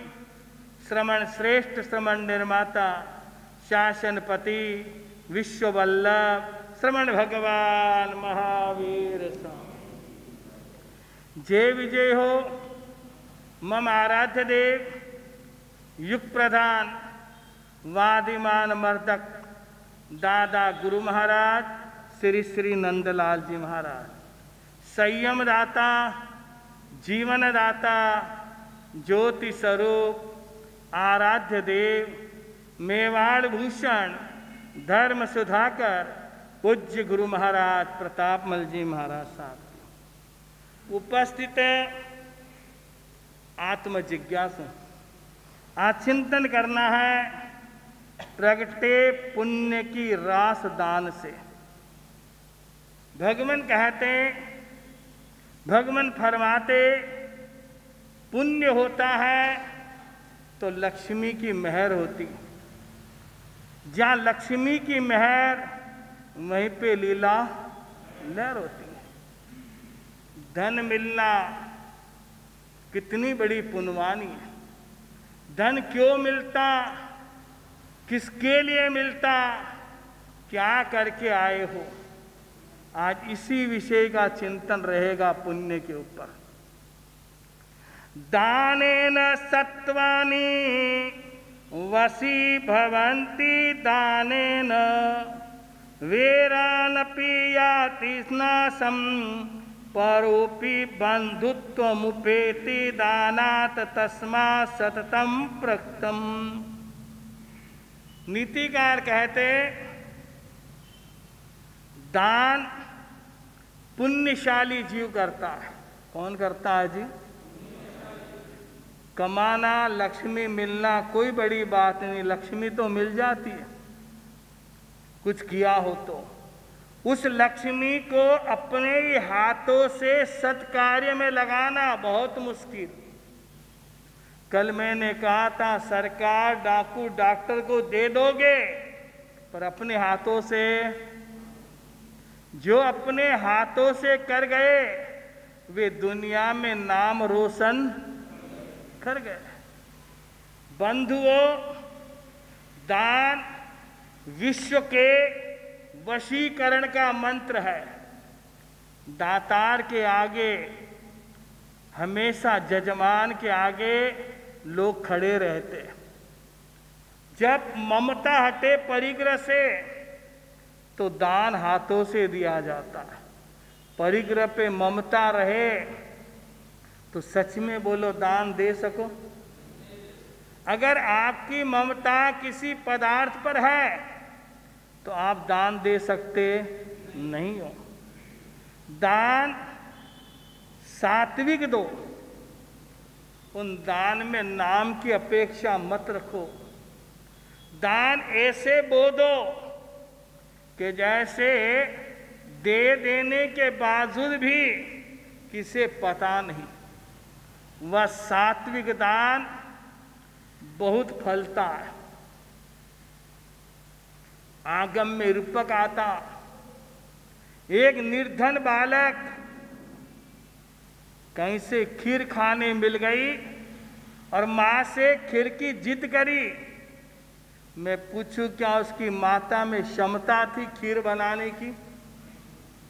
श्रमण श्रेष्ठ श्रमण निर्माता, शासनपति, विश्व वल्लभ, श्रमण भगवान महावीर स्वामी। जय विजय हो मम आराध्य देव, युग प्रधान, वादिमान मर्दक, दादा गुरु महाराज श्री श्री नंदलाल जी महाराज, संयम दाता, जीवन दाता, ज्योति स्वरूप, आराध्य देव, मेवाड़ भूषण, धर्म सुधाकर, पूज्य गुरु महाराज प्रतापमल जी महाराज साहब उपस्थित है। आत्म जिज्ञासु आज चिंतन करना है प्रगटे पुण्य की रास दान से। भगवान कहते, भगवान फरमाते, पुण्य होता है तो लक्ष्मी की मेहर होती। जहाँ लक्ष्मी की मेहर वहीं पे लीला लहर होती है। धन मिलना कितनी बड़ी पुण्यवानी है। धन क्यों मिलता, किसके लिए मिलता, क्या करके आए हो, आज इसी विषय का चिंतन रहेगा पुण्य के ऊपर। दानेन सत्वानि वशी भवन्ति, दानेन वीरानपि याति नाशं, परोपि बंधुत्वमुपेति, दानात् तस्मात् सततं प्रकृतं। नीतिकार कहते, दान पुण्यशाली जीव करता है। कौन करता है जी? कमाना, लक्ष्मी मिलना कोई बड़ी बात नहीं, लक्ष्मी तो मिल जाती है, कुछ किया हो तो। उस लक्ष्मी को अपने ही हाथों से सत्कार्य में लगाना बहुत मुश्किल। कल मैंने कहा था सरकार डाकू डॉक्टर को दे दोगे, पर अपने हाथों से, जो अपने हाथों से कर गए वे दुनिया में नाम रोशन कर गए। बंधुओं, दान विश्व के वशीकरण का मंत्र है। दातार के आगे, हमेशा जजमान के आगे लोग खड़े रहते। जब ममता हटे परिग्रह से तो दान हाथों से दिया जाता है। परिग्रह पे ममता रहे तो सच में बोलो दान दे सको। अगर आपकी ममता किसी पदार्थ पर है तो आप दान दे सकते नहीं हो। दान सात्विक दो, उन दान में नाम की अपेक्षा मत रखो। दान ऐसे बो दो कि जैसे दे देने के बावजूद भी किसे पता नहीं। वह सात्विक दान बहुत फलता है। आगम में रूपक आता, एक निर्धन बालक कहीं से खीर खाने मिल गई और माँ से खीर की जिद करी। मैं पूछूं क्या उसकी माता में क्षमता थी खीर बनाने की?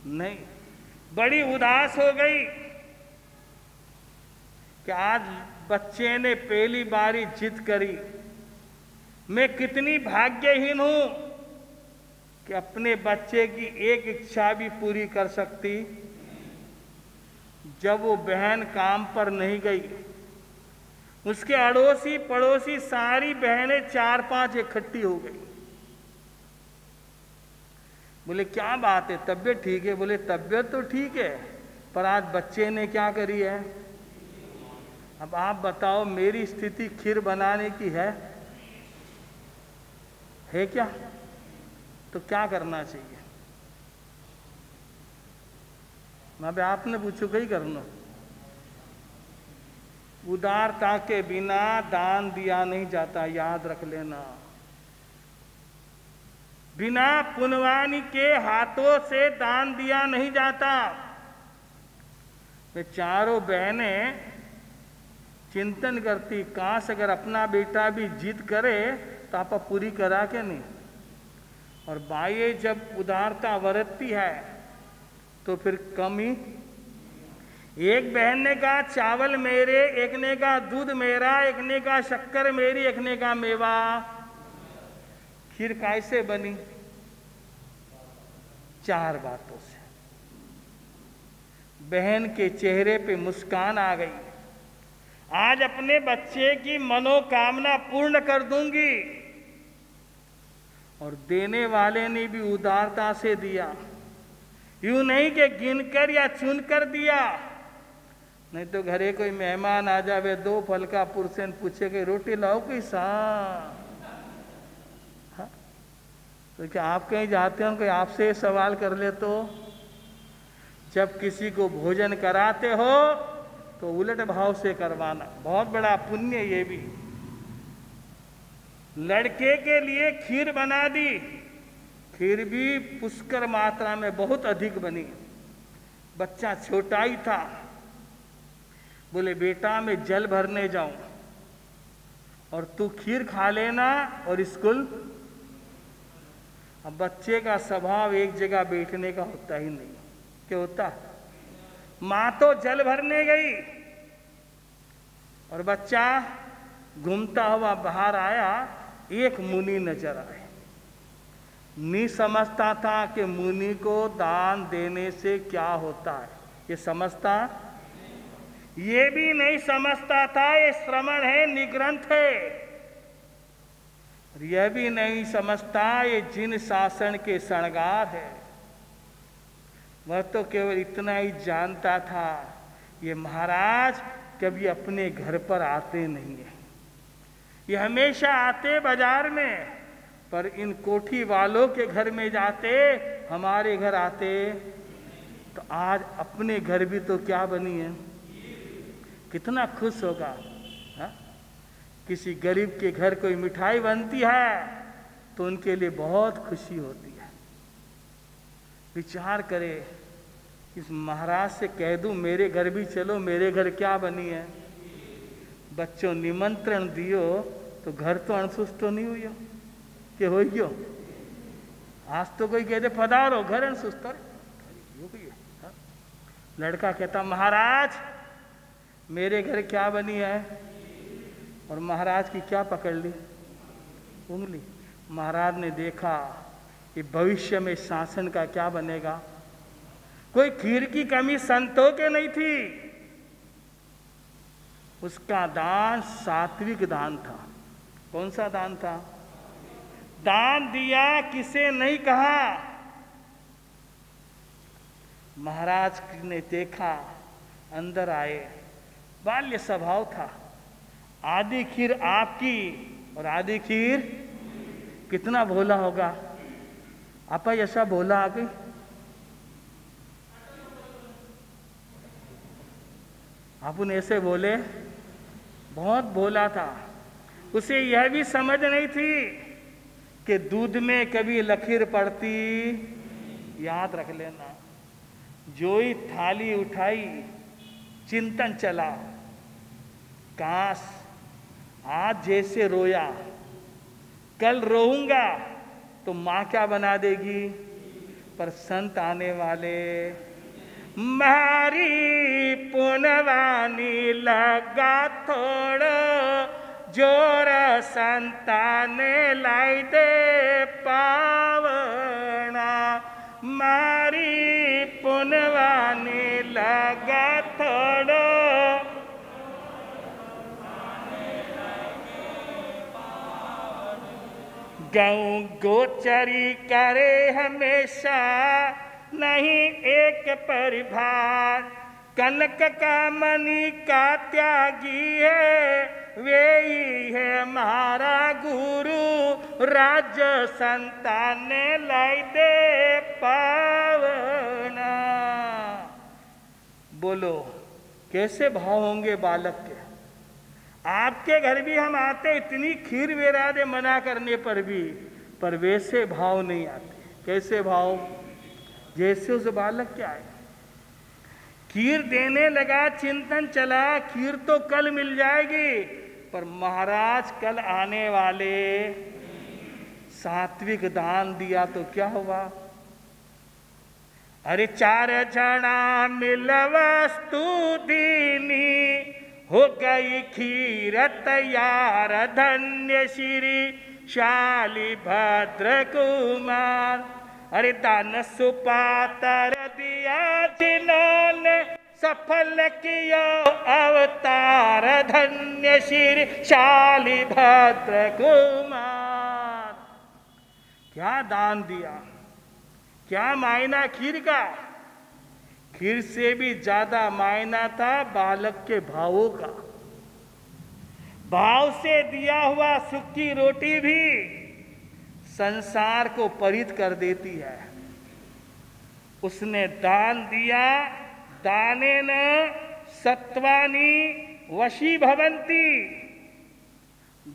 नहीं। बड़ी उदास हो गई कि आज बच्चे ने पहली बारी जिद करी। मैं कितनी भाग्यहीन हूं कि अपने बच्चे की एक इच्छा भी पूरी कर सकती। जब वो बहन काम पर नहीं गई, उसके अड़ोसी पड़ोसी सारी बहनें 4-5 इकट्ठी हो गई। बोले क्या बात है, तबीयत ठीक है? बोले तबीयत तो ठीक है, पर आज बच्चे ने क्या करी है। अब आप बताओ मेरी स्थिति खीर बनाने की है क्या? तो क्या करना चाहिए? मैं आपने पूछो कहीं करना। उदारता के बिना दान दिया नहीं जाता, याद रख लेना। बिना पुनवानी के हाथों से दान दिया नहीं जाता। वे चारों बहनें चिंतन करती, काश अगर अपना बेटा भी जिद करे तो आप पूरी करा के नहीं। और बाई जब उदारता बरतती है तो फिर कमी। एक बहन ने कहा चावल मेरे, एक ने कहा दूध मेरा, एक ने कहा शक्कर मेरी, एक ने कहा मेवा। खीर कैसे बनी? 4 बातों से। बहन के चेहरे पे मुस्कान आ गई, आज अपने बच्चे की मनोकामना पूर्ण कर दूंगी। और देने वाले ने भी उदारता से दिया, यूं नहीं कि गिनकर या चुनकर दिया। नहीं तो घरे कोई मेहमान आ जावे, 2 फल का पुरुषन पूछे कि रोटी लाओ कैसा। हाँ? तो क्या आप कहीं जाते हो कोई आपसे सवाल कर ले? तो जब किसी को भोजन कराते हो तो उलट भाव से करवाना, बहुत बड़ा पुण्य। ये भी लड़के के लिए खीर बना दी, खीर भी पुष्कर मात्रा में बहुत अधिक बनी। बच्चा छोटा ही था, बोले बेटा मैं जल भरने जाऊं और तू खीर खा लेना और स्कूल। अब बच्चे का स्वभाव एक जगह बैठने का होता ही नहीं, क्या होता? मां तो जल भरने गई और बच्चा घूमता हुआ बाहर आया, एक मुनि नजर आए। नहीं समझता था कि मुनि को दान देने से क्या होता है, ये समझता। ये भी नहीं समझता था ये श्रवण है, निग्रंथ है। और यह भी नहीं समझता ये जिन शासन के श्रृंगार है। वह तो केवल इतना ही जानता था, ये महाराज कभी अपने घर पर आते नहीं है, ये हमेशा आते बाजार में, पर इन कोठी वालों के घर में जाते, हमारे घर आते। तो आज अपने घर भी तो क्या बनी है, कितना खुश होगा। हा? किसी गरीब के घर कोई मिठाई बनती है तो उनके लिए बहुत खुशी होती है। विचार करे, इस महाराज से कह दूं मेरे घर भी चलो, मेरे घर क्या बनी है। बच्चों निमंत्रण दियो तो घर तो अनसुस्त तो नहीं हुई हो कि हो गयो। आज तो कोई कहते पधारो घर अनसुस्त हो गई। लड़का कहता महाराज मेरे घर क्या बनी है, और महाराज की क्या पकड़ ली? उंगली। महाराज ने देखा कि भविष्य में शासन का क्या बनेगा। कोई खीर की कमी संतों के नहीं थी, उसका दान सात्विक दान था। कौन सा दान था? दान दिया किसे नहीं कहा। महाराज ने देखा, अंदर आए, बाल्य स्वभाव था, आधी खीर आपकी और आधी खीर। कितना भोला होगा आपा, ऐसा भोला आ गई। अपन ऐसे बोले, बहुत भोला था। उसे यह भी समझ नहीं थी कि दूध में कभी लकीर पड़ती। याद रख लेना, जो ही थाली उठाई चिंतन चला, काश आज जैसे रोया कल रोऊंगा तो मां क्या बना देगी। पर संत आने वाले, मारी पुनवानी लगा थोड़ा जोर, संतान लाई दे पावना। मारी पुनवानी लगा थोड़ा, गौ गोचरी करे हमेशा, नहीं एक परिभार। कनक का मणि का त्यागी है, वे ही है हमारा गुरु। राज्य संतान लाई दे पावना। बोलो कैसे भाव होंगे बालक के। आपके घर भी हम आते, इतनी खीर वेरा दे मना करने पर भी, पर वैसे भाव नहीं आते। कैसे भाव? जैसे उस बालक के आए। खीर देने लगा, चिंतन चला, खीर तो कल मिल जाएगी, पर महाराज कल आने वाले। सात्विक दान दिया तो क्या हुआ? अरे 4 जना मिल वस्तु दीनी, हो गई खीर तैयार, धन्य श्री शाली भद्र कुमार। अरे दान सुपातर दिया जिन्होंने, सफल किया अवतार, धन्य श्री शाली भद्र कुमार। क्या दान दिया, क्या मायना खीर का? खीर से भी ज्यादा मायना था बालक के भावों का। भाव से दिया हुआ सूखी रोटी भी संसार को परित कर देती है। उसने दान दिया, दानेन सत्वानि वशी भवन्ति।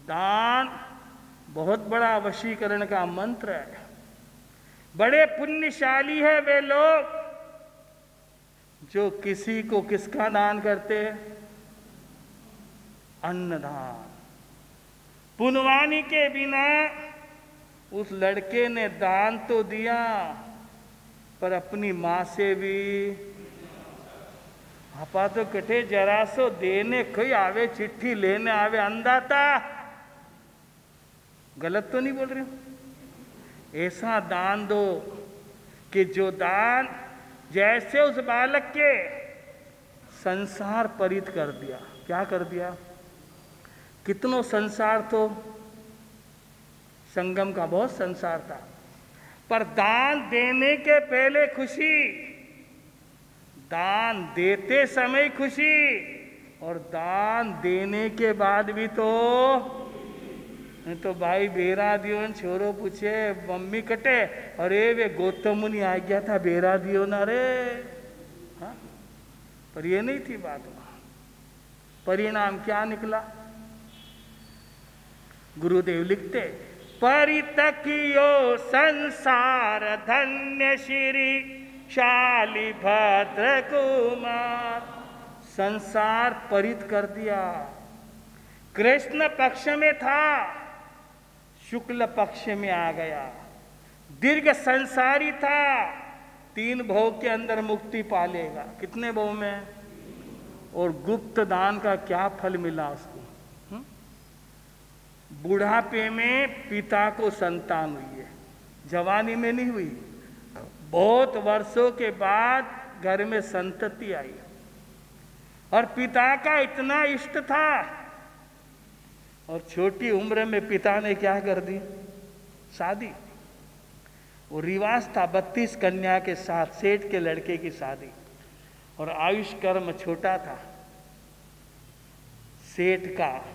दान बहुत बड़ा वशीकरण का मंत्र है। बड़े पुण्यशाली है वे लोग जो किसी को किसका दान करते हैं? अन्नदान। पुनवानी के बिना उस लड़के ने दान तो दिया, पर अपनी मां से भी आपा तो कटे जरा सो देने कोई आवे, चिट्ठी लेने आवे, अंदाता। गलत तो नहीं बोल रही हूं? ऐसा दान दो कि जो दान जैसे उस बालक के संसार परित कर दिया। क्या कर दिया? कितनों संसार, तो संगम का बहुत संसार था, पर दान देने के पहले खुशी, दान देते समय खुशी, और दान देने के बाद भी तो भाई बेरा दियो न छोरो पूछे मम्मी कटे, अरे वे गौतम मुनि आ गया था बेरा दियो ना रे। हाँ? पर ये नहीं थी बात। परिणाम क्या निकला? गुरुदेव लिखते, परितकियो संसार, धन्य श्री शाली भद्र कुमार। संसार परित कर दिया। कृष्ण पक्ष में था, शुक्ल पक्ष में आ गया। दीर्घ संसारी था, 3 भव के अंदर मुक्ति पालेगा। कितने भव में? और गुप्त दान का क्या फल मिला उसको? बुढ़ापे में पिता को संतान हुई है, जवानी में नहीं हुई। बहुत वर्षों के बाद घर में संतति आई, और पिता का इतना इष्ट था, और छोटी उम्र में पिता ने क्या कर दी? शादी। वो रिवाज था 32 कन्या के साथ सेठ के लड़के की शादी, और आयुष कर्म छोटा था। सेठ का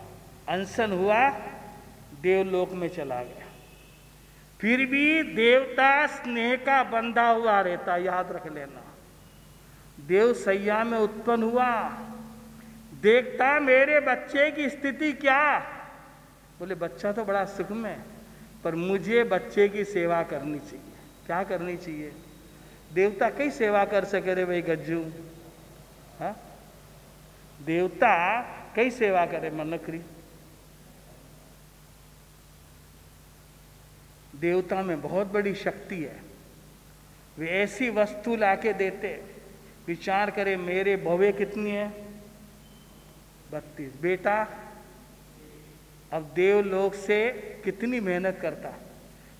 अनशन हुआ, देवलोक में चला गया। फिर भी देवता स्नेह का बंधा हुआ रहता, याद रख लेना। देव सैया में उत्पन्न हुआ, देखता मेरे बच्चे की स्थिति क्या। बोले बच्चा तो बड़ा सुख में, पर मुझे बच्चे की सेवा करनी चाहिए। क्या करनी चाहिए? देवता कई सेवा कर सके रे भाई गज्जू। हाँ? देवता कई सेवा करे मनकरी। देवता में बहुत बड़ी शक्ति है। वे ऐसी वस्तु लाके देते, विचार करे मेरे भवे कितनी है? 32। बेटा अब देवलोक से कितनी मेहनत करता।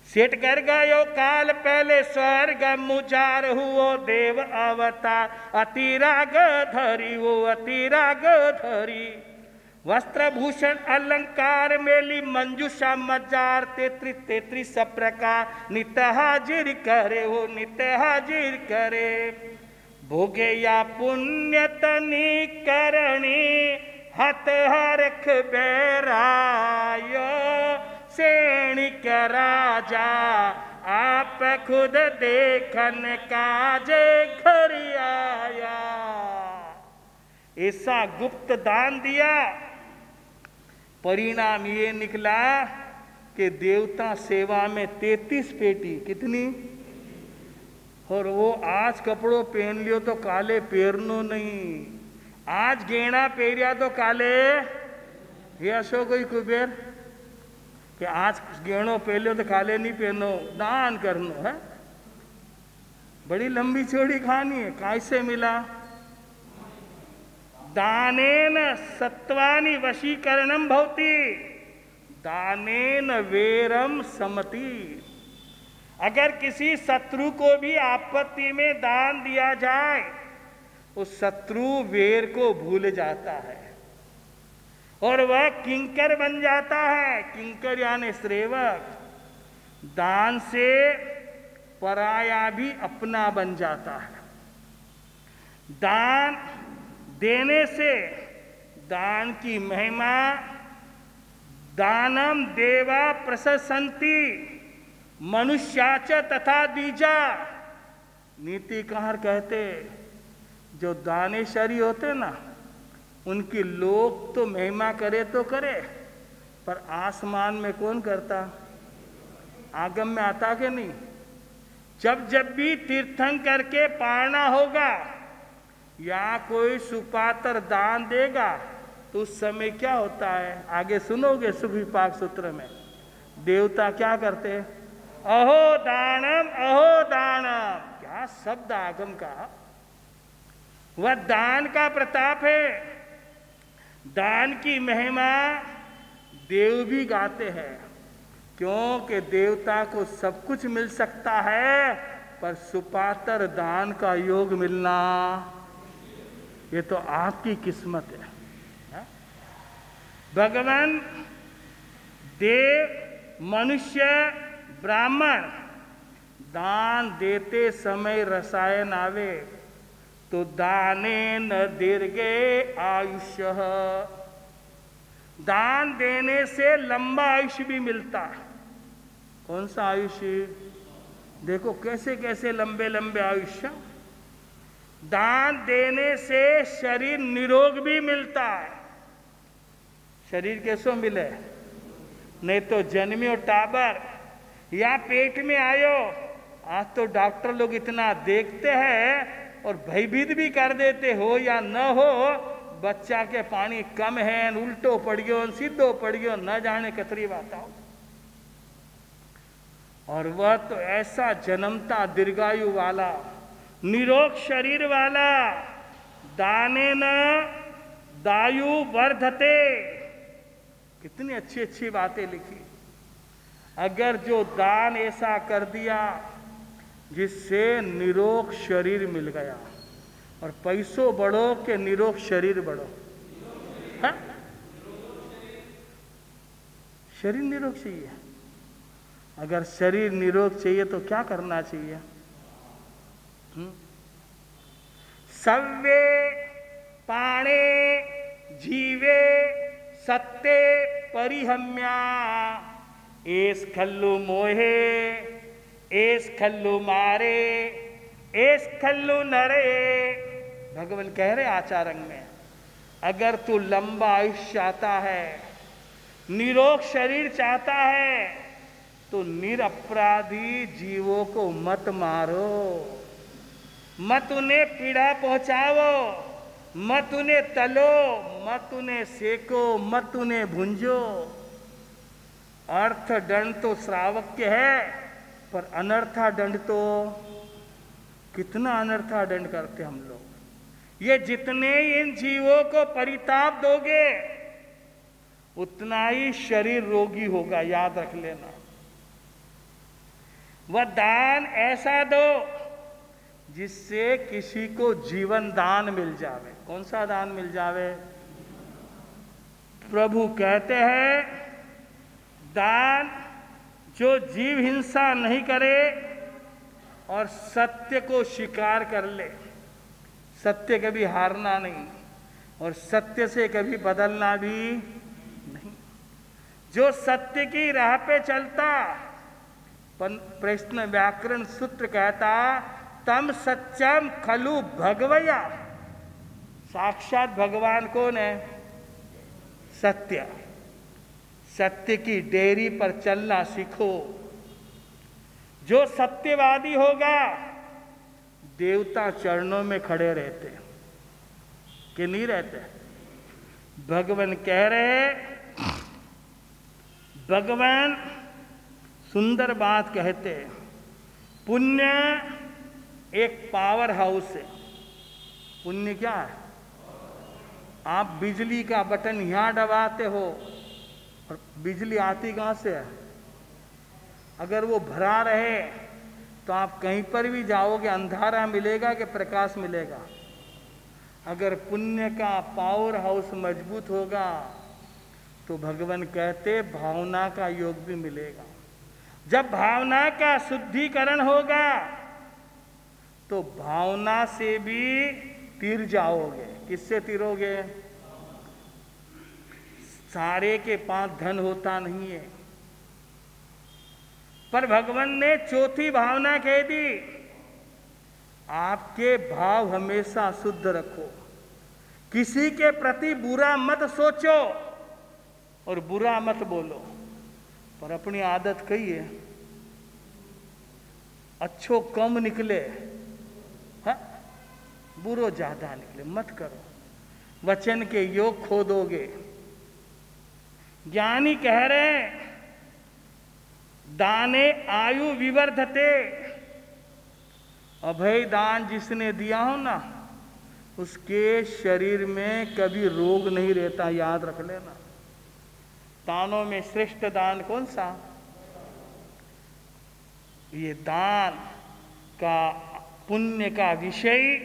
सेठ कर गयो काल पहले, स्वर्ग मुजार हुओ देव अवतार, अतिराग धरी वो अतिराग धरी। वस्त्र भूषण अलंकार मेली, मंजूषा मजार 33 प्रकार, नित हाजिर करे वो नित हाजिर करे। भोगे या पुण्य तनी करणी, हत हरख बैरायो। सैनिक राजा आप खुद देखन काजे घर आया। ऐसा गुप्त दान दिया, परिणाम ये निकला कि देवता सेवा में 33 पेटी, कितनी? और वो आज कपड़ों पहन लियो तो काले पेरनो नहीं, आज गेना पेरिया तो काले, ये अशोक कोई कुबेर कि आज गेणो पहले तो काले नहीं पहनो, दान करनो है। बड़ी लंबी चौड़ी कहानी है। कैसे मिला? दानेन सत्वानि वशीकरणम भवति, दानेन वेरम समति। अगर किसी शत्रु को भी आपत्ति में दान दिया जाए, उस शत्रु वेर को भूल जाता है और वह किंकर बन जाता है। किंकर यानी सेवक। दान से पराया भी अपना बन जाता है। दान देने से दान की महिमा, दानम देवा प्रशंसन्ति मनुष्याच तथा द्विजा। नीतिकार कहते जो दानेश्वरी होते ना, उनकी लोग तो महिमा करे तो करे, पर आसमान में कौन करता? आगम में आता के नहीं? जब भी तीर्थंकर के पारना होगा या कोई सुपात्र दान देगा तो उस समय क्या होता है? आगे सुनोगे सुविपाक सूत्र में। देवता क्या करते? अहो दानम, अहो दानम। क्या शब्द आगम का! वह दान का प्रताप है। दान की महिमा देव भी गाते हैं, क्योंकि देवता को सब कुछ मिल सकता है, पर सुपात्र दान का योग मिलना ये तो आपकी किस्मत है। भगवान, देव, मनुष्य, ब्राह्मण दान देते समय रसायन आवे तो दानेन दीर्घे आयुष्य। दान देने से लंबा आयुष्य भी मिलता है। कौन सा आयुष्य? देखो कैसे कैसे लंबे लंबे आयुष्य। दान देने से शरीर निरोग भी मिलता है। शरीर कैसो मिले? नहीं तो जन्मियो टाबर या पेट में आयो। आज तो डॉक्टर लोग इतना देखते हैं और भयभीत भी कर देते, हो या न हो, बच्चा के पानी कम है, उल्टो पड़ गयो, सीधो पड़ गयो, न जाने कतरी बात आओ। और वह तो ऐसा जन्मता दीर्घायु वाला, निरोग शरीर वाला। दाने न दायु वर्धते। कितनी अच्छी अच्छी बातें लिखी। अगर जो दान ऐसा कर दिया जिससे निरोग शरीर मिल गया, और पैसों बढ़ो के निरोग शरीर बढ़ो? है? शरीर निरोग चाहिए। अगर शरीर निरोग चाहिए तो क्या करना चाहिए? सव्ये पाणे जीवे सत्ते परिहम्या। एस खल्लु मोहे, एस खल्लु मारे, एस खल्लु नरे। भगवान कह रहे आचारंग में, अगर तू लंबा आयुष्य चाहता है, निरोग शरीर चाहता है, तो निरपराधी जीवों को मत मारो, मत उन्हें पीड़ा पहुंचाओ, मत उन्हें तलो, मत उन्हें सेको, मत उन्हें भुंजो। अर्थ दंड तो श्रावक है, पर अनर्था दंड तो कितना अनर्था दंड करते हम लोग। ये जितने इन जीवों को परिताप दोगे उतना ही शरीर रोगी होगा, याद रख लेना। वह दान ऐसा दो जिससे किसी को जीवन दान मिल जावे। कौन सा दान मिल जावे? प्रभु कहते हैं दान जो जीव हिंसा नहीं करे और सत्य को स्वीकार कर ले। सत्य कभी हारना नहीं और सत्य से कभी बदलना भी नहीं। जो सत्य की राह पे चलता, प्रश्न व्याकरण सूत्र कहता तम सत्यम खलु भगवया। साक्षात भगवान कौन है? सत्य। सत्य की डेयरी पर चलना सीखो। जो सत्यवादी होगा देवता चरणों में खड़े रहते कि नहीं रहते। भगवान कह रहे, भगवान सुंदर बात कहते, पुण्य एक पावर हाउस है। पुण्य क्या है? आप बिजली का बटन यहां दबाते हो और बिजली आती कहां से है? अगर वो भरा रहे तो आप कहीं पर भी जाओगे अंधारा मिलेगा कि प्रकाश मिलेगा? अगर पुण्य का पावर हाउस मजबूत होगा तो भगवान कहते भावना का योग भी मिलेगा। जब भावना का शुद्धिकरण होगा तो भावना से भी तीर जाओगे। किससे तीरोगे? सारे के पास धन होता नहीं है, पर भगवान ने चौथी भावना कह दी, आपके भाव हमेशा शुद्ध रखो। किसी के प्रति बुरा मत सोचो और बुरा मत बोलो। पर अपनी आदत कही है, अच्छो कम निकले, हाँ? बुरो ज्यादा निकले, मत करो। वचन के योग खो दोगे। ज्ञानी कह रहे, दाने आयु विवर्धते। अभय दान जिसने दिया हो ना, उसके शरीर में कभी रोग नहीं रहता, याद रख लेना। दानों में श्रेष्ठ दान कौन सा? ये दान का पुण्य का विषय,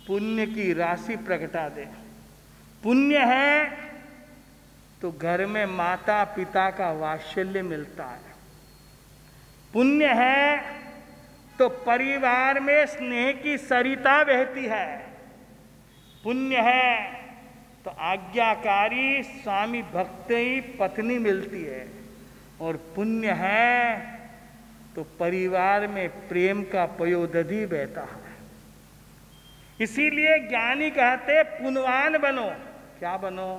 पुण्य की राशि प्रकटा दे। पुण्य है तो घर में माता पिता का वात्सल्य मिलता है। पुण्य है तो परिवार में स्नेह की सरिता बहती है। पुण्य है तो आज्ञाकारी स्वामी भक्ति पत्नी मिलती है। और पुण्य है तो परिवार में प्रेम का पयोदधि बहता है। इसीलिए ज्ञानी कहते पुण्यवान बनो। क्या बनो?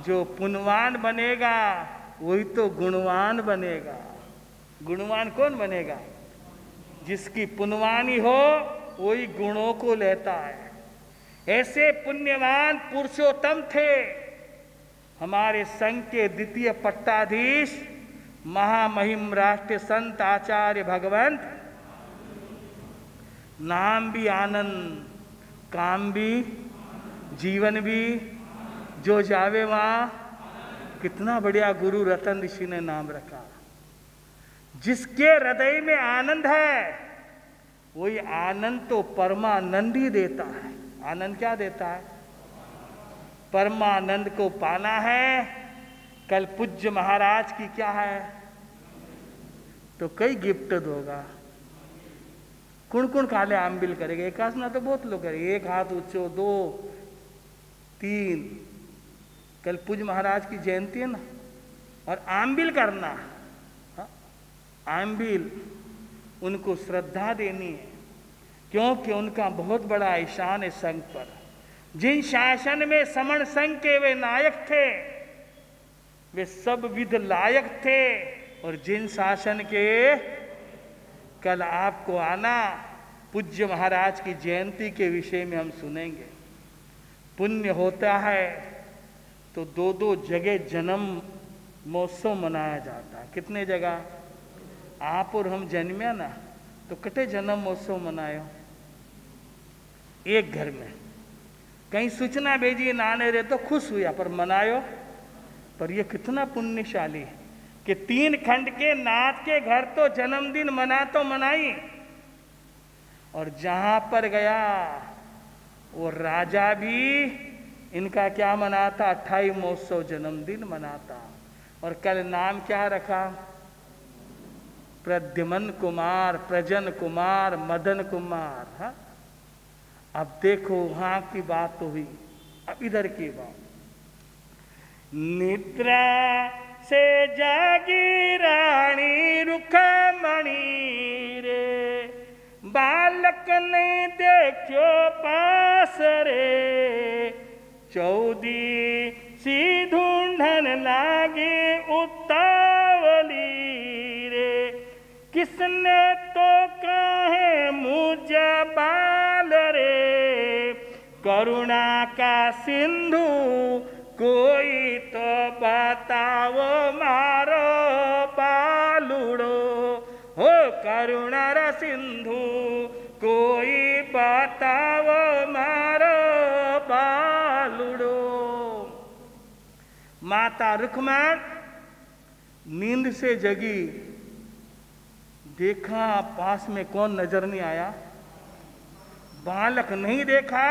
जो पुण्यवान बनेगा वही तो गुणवान बनेगा। गुणवान कौन बनेगा? जिसकी पुण्यवानी हो वही गुणों को लेता है। ऐसे पुण्यवान पुरुषोत्तम थे हमारे संघ के द्वितीय पट्टाधीश महामहिम राष्ट्रीय संत आचार्य भगवंत। नाम भी आनंद, काम भी, जीवन भी, जो जावे वहां। कितना बढ़िया गुरु रतन ऋषि ने नाम रखा। जिसके हृदय में आनंद है वही आनंद तो परमानंद ही देता है। आनंद क्या देता है? परमानंद को पाना है। कल पूज्य महाराज की क्या है तो कई गिफ्ट दोगा। कुण कुण काले आंबिल करेगा? एक हाथ ना तो बहुत लोग करेंगे। एक हाथ ऊंचो, 2 3। कल पूज्य महाराज की जयंती है ना, और आंबिल करना। हाँ? आंबिल उनको श्रद्धा देनी है, क्योंकि उनका बहुत बड़ा ईशान है संघ पर। जिन शासन में समण संघ के वे नायक थे वे सब विध लायक थे। और जिन शासन के कल आपको आना पूज्य महाराज की जयंती के विषय में हम सुनेंगे। पुण्य होता है तो 2-2 जगह जन्म महोत्सव मनाया जाता है। कितने जगह? आप और हम जन्मे ना तो कटे जन्म महोत्सव मनायो एक घर में। कहीं सूचना भेजी नाने रे तो खुश हुआ, पर मनायो। पर यह कितना पुण्यशाली है कि 3 खंड के नाथ के घर तो जन्मदिन मना तो मनाई, और जहां पर गया वो राजा भी इनका क्या मनाता? 28 महोत्सव जन्मदिन मनाता। और कल नाम क्या रखा? प्रद्युमन कुमार, प्रजन कुमार, मदन कुमार। हा? अब देखो वहां की बात तो हुई, अब इधर की बात। निद्रा से जागी रानी रुखमणी रे, बालक ने देखो पास रे, 14 सी ढूंढ बांधन लागे उतावली रे, किसने तो कहे मुझे बाल रे, करुणा का सिंधु कोई तो बताओ मारो बालुड़ो, हो करुणा रा सिंधु कोई बताओ मारो बालुड़ो। माता रुक्मण नींद से जगी, देखा पास में कौन नजर नहीं आया, बालक नहीं देखा।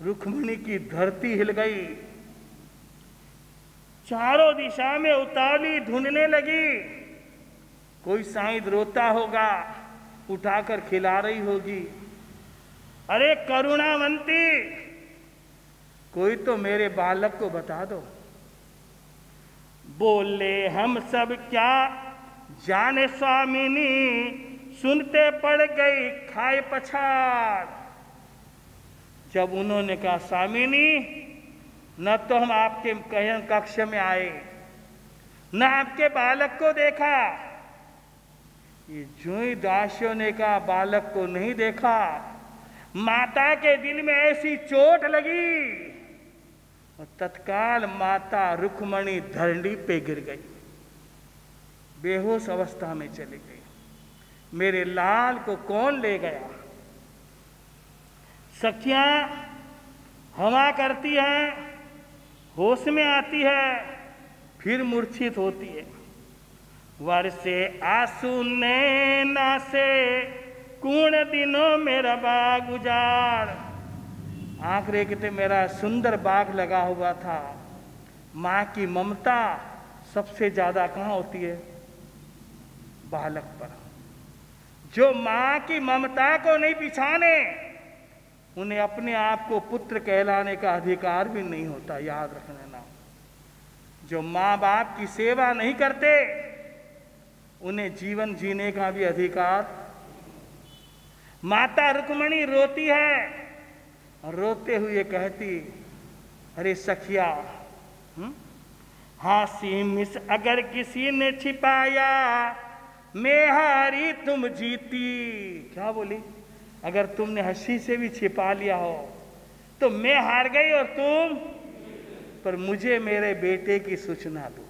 रुक्मिणी की धरती हिल गई, चारों दिशा में उतावली ढूंढने लगी। कोई शायद रोता होगा, उठाकर खिला रही होगी। अरे करुणावंती, कोई तो मेरे बालक को बता दो। बोले हम सब क्या जाने स्वामिनी, सुनते पड़ गई खाए पछाड़। जब उन्होंने कहा स्वामिनी, न तो हम आपके कक्ष में आए, न आपके बालक को देखा। ये जो ही दासियों ने कहा बालक को नहीं देखा, माता के दिल में ऐसी चोट लगी और तत्काल माता रुक्मणी धरणी पे गिर गई, बेहोश अवस्था में चली गई। मेरे लाल को कौन ले गया? सखियां हवा करती हैं, होश में आती है, फिर मूर्छित होती है। वर्षे आंसू नैना से कूण दिनों मेरा बाग उजाड़। आंख रेखते मेरा सुंदर बाग लगा हुआ था। माँ की ममता सबसे ज्यादा कहाँ होती है? बालक पर। जो माँ की ममता को नहीं पिछाने, उन्हें अपने आप को पुत्र कहलाने का अधिकार भी नहीं होता, याद रखना ना। जो माँ बाप की सेवा नहीं करते, उन्हें जीवन जीने का भी अधिकार। माता रुक्मिणी रोती है और रोते हुए कहती, अरे सखिया, हासी मिस अगर किसी ने छिपाया, मैं हारी तुम जीती। क्या बोली? अगर तुमने हंसी से भी छिपा लिया हो तो मैं हार गई और तुम, पर मुझे मेरे बेटे की सूचना दो।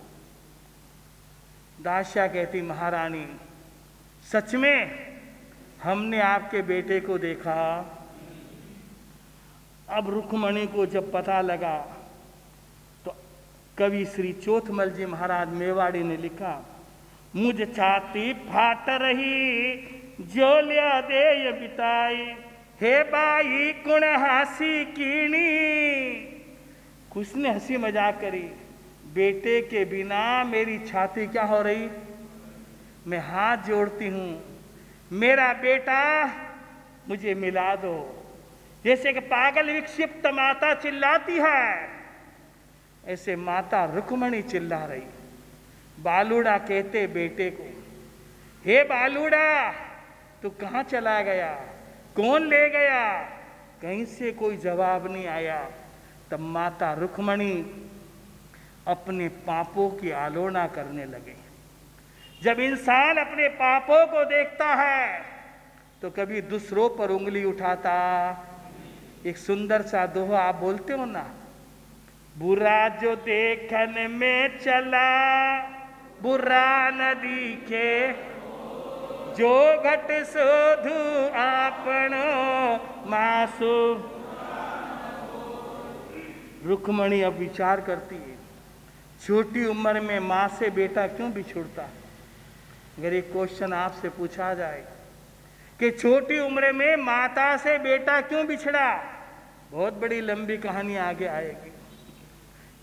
दासिया कहती, महारानी सच में हमने आपके बेटे को देखा। अब रुक्मणी को जब पता लगा तो कवि श्री चोथमल जी महाराज मेवाड़ी ने लिखा, मुझ छाती फाट रही जो लिया दे ये बिताई, हे बाई कुण हासी कीणी। कुछ ने हंसी मजाक करी, बेटे के बिना मेरी छाती क्या हो रही? मैं हाथ जोड़ती हूं, मेरा बेटा मुझे मिला दो। जैसे कि पागल विक्षिप्त माता चिल्लाती है, ऐसे माता रुक्मणी चिल्ला रही। बालूड़ा कहते बेटे को, हे बालूड़ा तू कहाँ चला गया? कौन ले गया? कहीं से कोई जवाब नहीं आया। तब माता रुक्मणी अपने पापों की आलोचना करने लगे। जब इंसान अपने पापों को देखता है तो कभी दूसरों पर उंगली उठाता। एक सुंदर सा दोहा आप बोलते हो ना, बुरा जो देखने में चला बुरा न दिखे, जो घट शोधु आपनो मासु। रुक्मणी अब विचार करती है, छोटी उम्र में माँ से बेटा क्यों बिछुड़ता है? अगर एक क्वेश्चन आपसे पूछा जाए कि छोटी उम्र में माता से बेटा क्यों बिछड़ा, बहुत बड़ी लंबी कहानी आगे आएगी।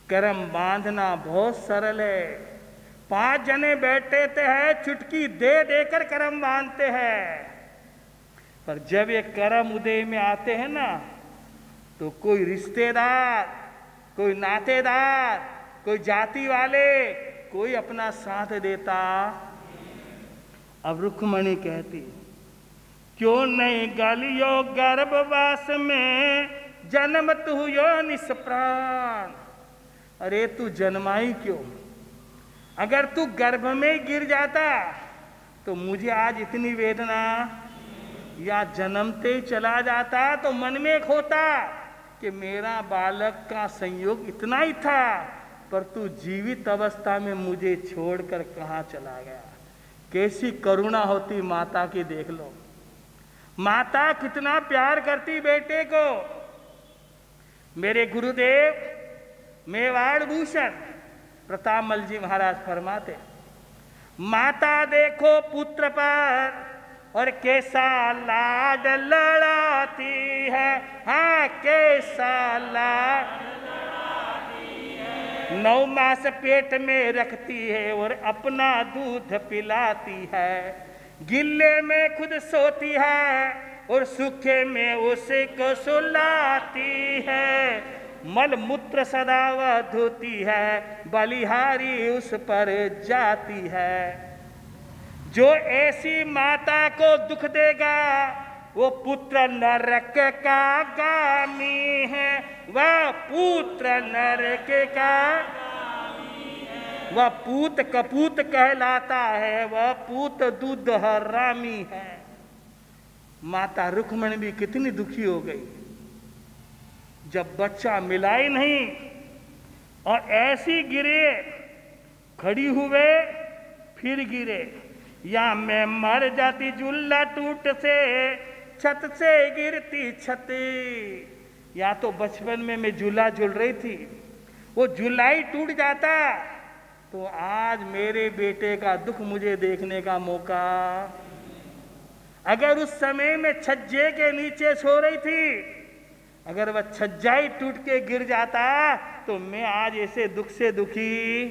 कर्म बांधना बहुत सरल है। 5 जने बैठते हैं, चुटकी दे देकर कर्म बांधते हैं, पर जब ये कर्म उदय में आते हैं ना, तो कोई रिश्तेदार, कोई नातेदार, कोई जाति वाले, कोई अपना साथ देता। अब रुक्मणी कहती, क्यों नहीं गलियो गर्भवास में जन्म तू यो निष्प्राण। अरे तू जन्मा ही क्यों? अगर तू गर्भ में गिर जाता तो मुझे आज इतनी वेदना, या जन्मते ही चला जाता तो मन में एक होता कि मेरा बालक का संयोग इतना ही था, पर तू जीवित अवस्था में मुझे छोड़कर कहाँ चला गया। कैसी करुणा होती माता की, देख लो। माता कितना प्यार करती बेटे को। मेरे गुरुदेव मेवाड़ भूषण प्रतापमल जी महाराज फरमाते, माता देखो पुत्र पर और कैसा लाड लड़ाती है, हाँ कैसा लाड लड़ाती है। 9 मास पेट में रखती है और अपना दूध पिलाती है, गिल्ले में खुद सोती है और सूखे में उसे को सुलाती है। मल मूत्र सदा वह धोती है, बलिहारी उस पर जाती है। जो ऐसी माता को दुख देगा वो पुत्र नरक का गामी है, वह पुत्र नरक का, वह पूत कपूत कहलाता है, वह पूत दूध हरामी है। माता रुक्मणी भी कितनी दुखी हो गई जब बच्चा मिला ही नहीं, और ऐसी गिरे, खड़ी हुए फिर गिरे। या मैं मर जाती झूला टूट से, छत से गिरती छत। या तो बचपन में मैं झूला झूल रही थी, वो झूला ही टूट जाता तो आज मेरे बेटे का दुख मुझे देखने का मौका। अगर उस समय में छज्जे के नीचे सो रही थी, अगर वह छज्जा ही टूट के गिर जाता तो मैं आज ऐसे दुख से दुखी।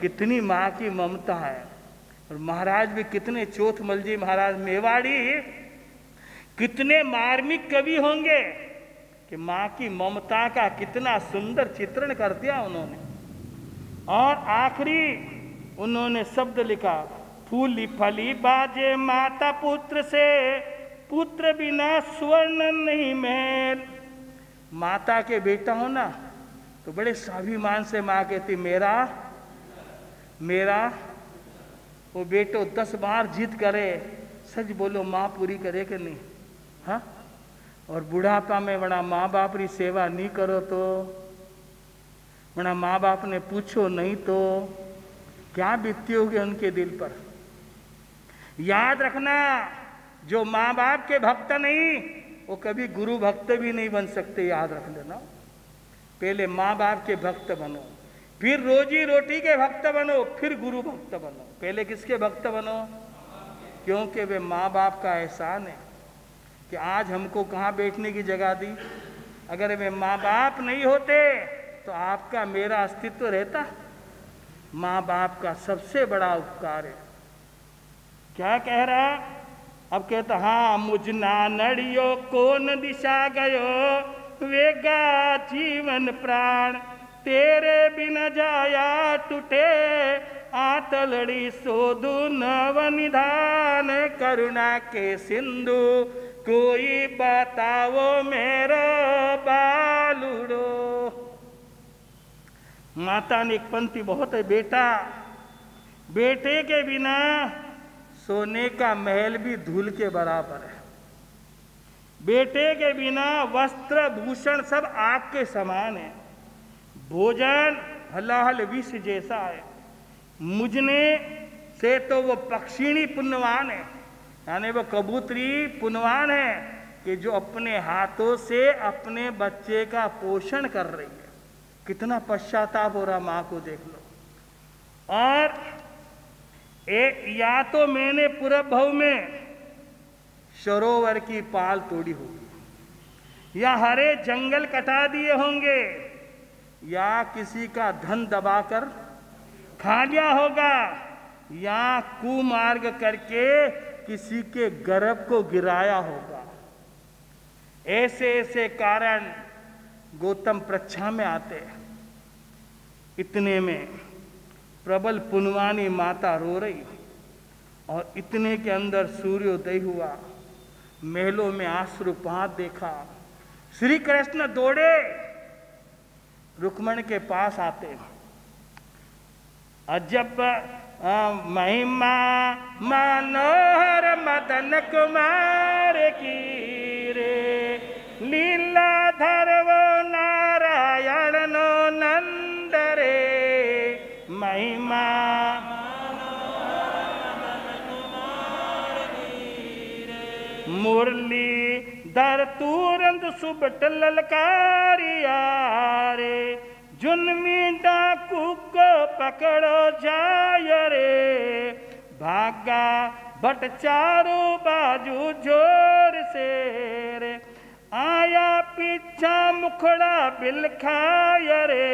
कितनी माँ की ममता है। और महाराज भी कितने, चौथमल जी महाराज मेवाड़ी कितने मार्मिक कवि होंगे कि माँ की ममता का कितना सुंदर चित्रण कर दिया उन्होंने। और आखिरी उन्होंने शब्द लिखा, फूली फली बाजे माता पुत्र से, पुत्र बिना स्वर्ण नहीं महल। माता के बेटा हो ना तो बड़े स्वाभिमान से माँ कहती मेरा मेरा। वो बेटो 10 बार जिद करे, सच बोलो माँ पूरी करे कि नहीं? हाँ। और बुढ़ापा में बड़ा माँ बाप की सेवा नहीं करो तो, बड़ा माँ बाप ने पूछो नहीं तो क्या बीतती होगी उनके दिल पर। याद रखना, जो माँ बाप के भक्त नहीं वो कभी गुरु भक्त भी नहीं बन सकते। याद रख लेना, पहले माँ बाप के भक्त बनो, फिर रोजी रोटी के भक्त बनो, फिर गुरु भक्त बनो। पहले किसके भक्त बनो? क्योंकि वे माँ बाप का एहसान है कि आज हमको कहाँ बैठने की जगह दी। अगर वे माँ बाप नहीं होते तो आपका मेरा अस्तित्व रहता। माँ बाप का सबसे बड़ा उपकार है। क्या कह रहा? अब कहता, हाँ मुझ नानड़ियो कौन दिशा गयो, वेगा जीवन प्राण, तेरे बिन जाया टूटे, आतलड़ी सोधु नव निधान, करुणा के सिंधु कोई बताओ मेरो बालुड़ो। माता ने एक पंक्ति बहुत है, बेटा बेटे के बिना सोने का महल भी धूल के बराबर है। बेटे के बिना वस्त्र भूषण सब आग के समान है। भोजन हलाहल विष जैसा है। मुझने से तो वो पक्षिणी पुण्यवान है, यानी वो कबूतरी पुण्यवान है कि जो अपने हाथों से अपने बच्चे का पोषण कर रही है। कितना पश्चाताप हो रहा माँ को, देख लो। और या तो मैंने पूरब भव में सरोवर की पाल तोड़ी होगी, या हरे जंगल कटा दिए होंगे, या किसी का धन दबाकर खा लिया होगा, या कुमार्ग करके किसी के गर्भ को गिराया होगा। ऐसे ऐसे कारण गौतम प्रच्छा में आते हैं। इतने में प्रबल पुनवानी माता रो रही, और इतने के अंदर सूर्योदय हुआ। महलों में आश्रुपात देखा। श्री कृष्ण दौड़े, रुक्मण के पास आते, अजब महिमा मनोहर मदन कुमार की रे, लीलाधर वो नारायण नो नंद रे, महिमा मुरली दर तुरंत सुबट ललकारिया रे, जुन्मी डाकू को पकड़ो जाय रे, भागा बट चारों बाजू जोर से रे, आया पीछा मुखड़ा बिलखाय रे,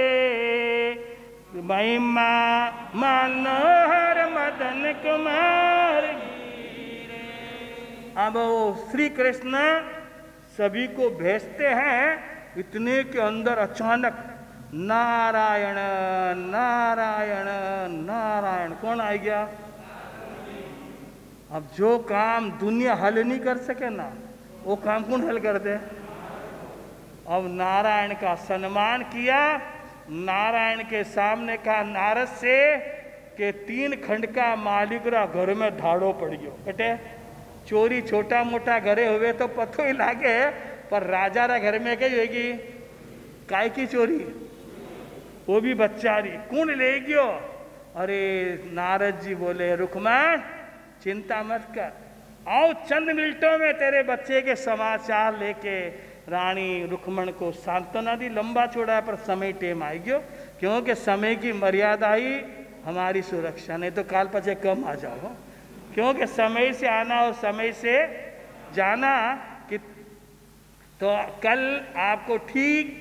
महिमा मनोहर मदन कुमार। अब वो श्री कृष्ण सभी को भेजते हैं, इतने के अंदर अचानक नारायण नारायण नारायण कौन आ गया? अब जो काम दुनिया हल नहीं कर सके ना, वो काम कौन हल कर दे? अब नारायण का सम्मान किया, नारायण के सामने कहा नारद से कि 3 खंड का मालिक रा घर में धाड़ो पड़ गयो, बेटे चोरी छोटा मोटा घरे हुए तो पतो ही लागे, पर राजा रा घर में कही होगी काय की चोरी, वो भी बच्चारी कौन ले गयो? अरे नारद जी बोले रुक्मण चिंता मत कर, आओ चंद मिनटों में तेरे बच्चे के समाचार लेके। रानी रुक्मण को सांत्वना दी, लंबा चौड़ा पर समय टेम आई गयो, क्योंकि समय की मर्यादा ही हमारी सुरक्षा, नहीं तो काल पचे कम आ जाओ, क्योंकि समय से आना और समय से जाना कि तो कल आपको ठीक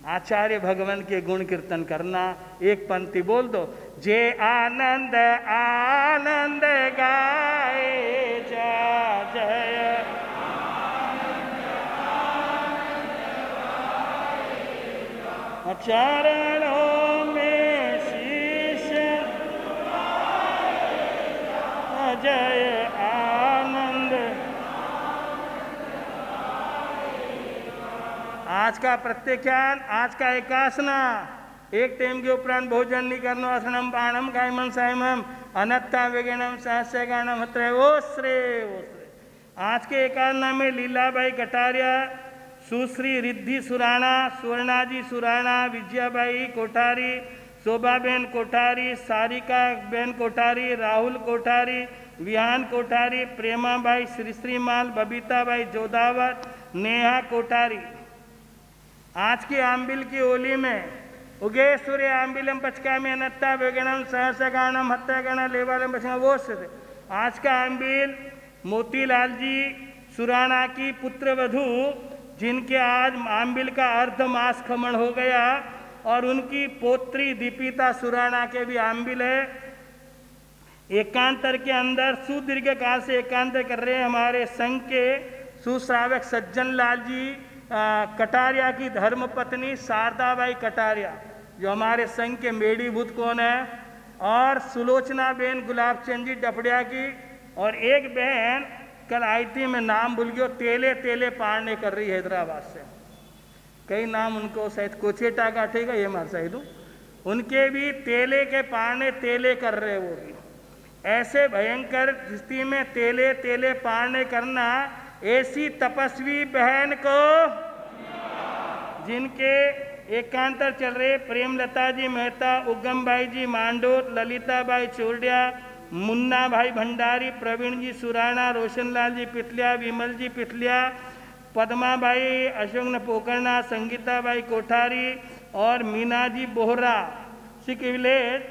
आचार्य भगवान के गुण कीर्तन करना। एक पंक्ति बोल दो, जे आनंद आनंद गाए जा जय, चरणों में शीश जय आनंद। आज का प्रत्याख्यान, आज का एकासना, एक टाइम के उपरांत भोजन नहीं करना, असनम पाणम कायमम सायमम अनत्ता वेगनम सहस्यगानम हत्रे ओश्रे ओश्रे। आज के एकासना में लीलाबाई कटारिया, सुश्री रिद्धि सुराणा, स्वर्णाजी सुराणा, विजयाबाई कोठारी, शोभाबेन कोठारी, सारिका बेन कोठारी, राहुल कोठारी, विहान कोठारी, प्रेमाबाई श्रीश्रीमाल, बबीताबाई जोधावत, नेहा कोठारी। आज की आम्बिल की ओली में उगे सूर्य आम्बिलम पचका में अनत्ता वेगनम सहस्रगानम हत्यागण लेवालम पचका वो से। आज का आम्बिल मोतीलाल जी सुराणा की पुत्र वधू, जिनके आज आम्बिल का अर्ध मास खमन हो गया, और उनकी पोत्री दीपिता सुराणा के भी आम्बिल है। एकांतर के अंदर सुदीर्घ काल से एकांतर कर रहे हैं हमारे संघ के सुश्रावक सज्जन लाल जी कटारिया की धर्म पत्नी शारदाबाई कटारिया, जो हमारे संघ के मेढ़ीभूत कौन है, और सुलोचना बेन गुलाबचंद जी डपड़िया की, और एक बहन कल आई थी, मैं नाम भूल गया, तेले तेले पारने कर रही हैदराबाद से, कई नाम उनको शायद कोचेटा का ठेगा ये मार शायद, उनके भी तेले के पारने तेले कर रहे वो भी। ऐसे भयंकर स्थिति में तेले तेले पारने करना, ऐसी तपस्वी बहन को जिनके एकांतर चल रहे प्रेमलता जी मेहता, उगम भाई जी मांडोर, ललिता बाई चोरडिया, मुन्ना भाई भंडारी, प्रवीण जी सुराणा, रोशनलाल जी पिथलिया, विमल जी पिथलिया, पद्मा बाई अशोक पोकरना, संगीता बाई कोठारी और मीना जी बोहरा सिख विलेज,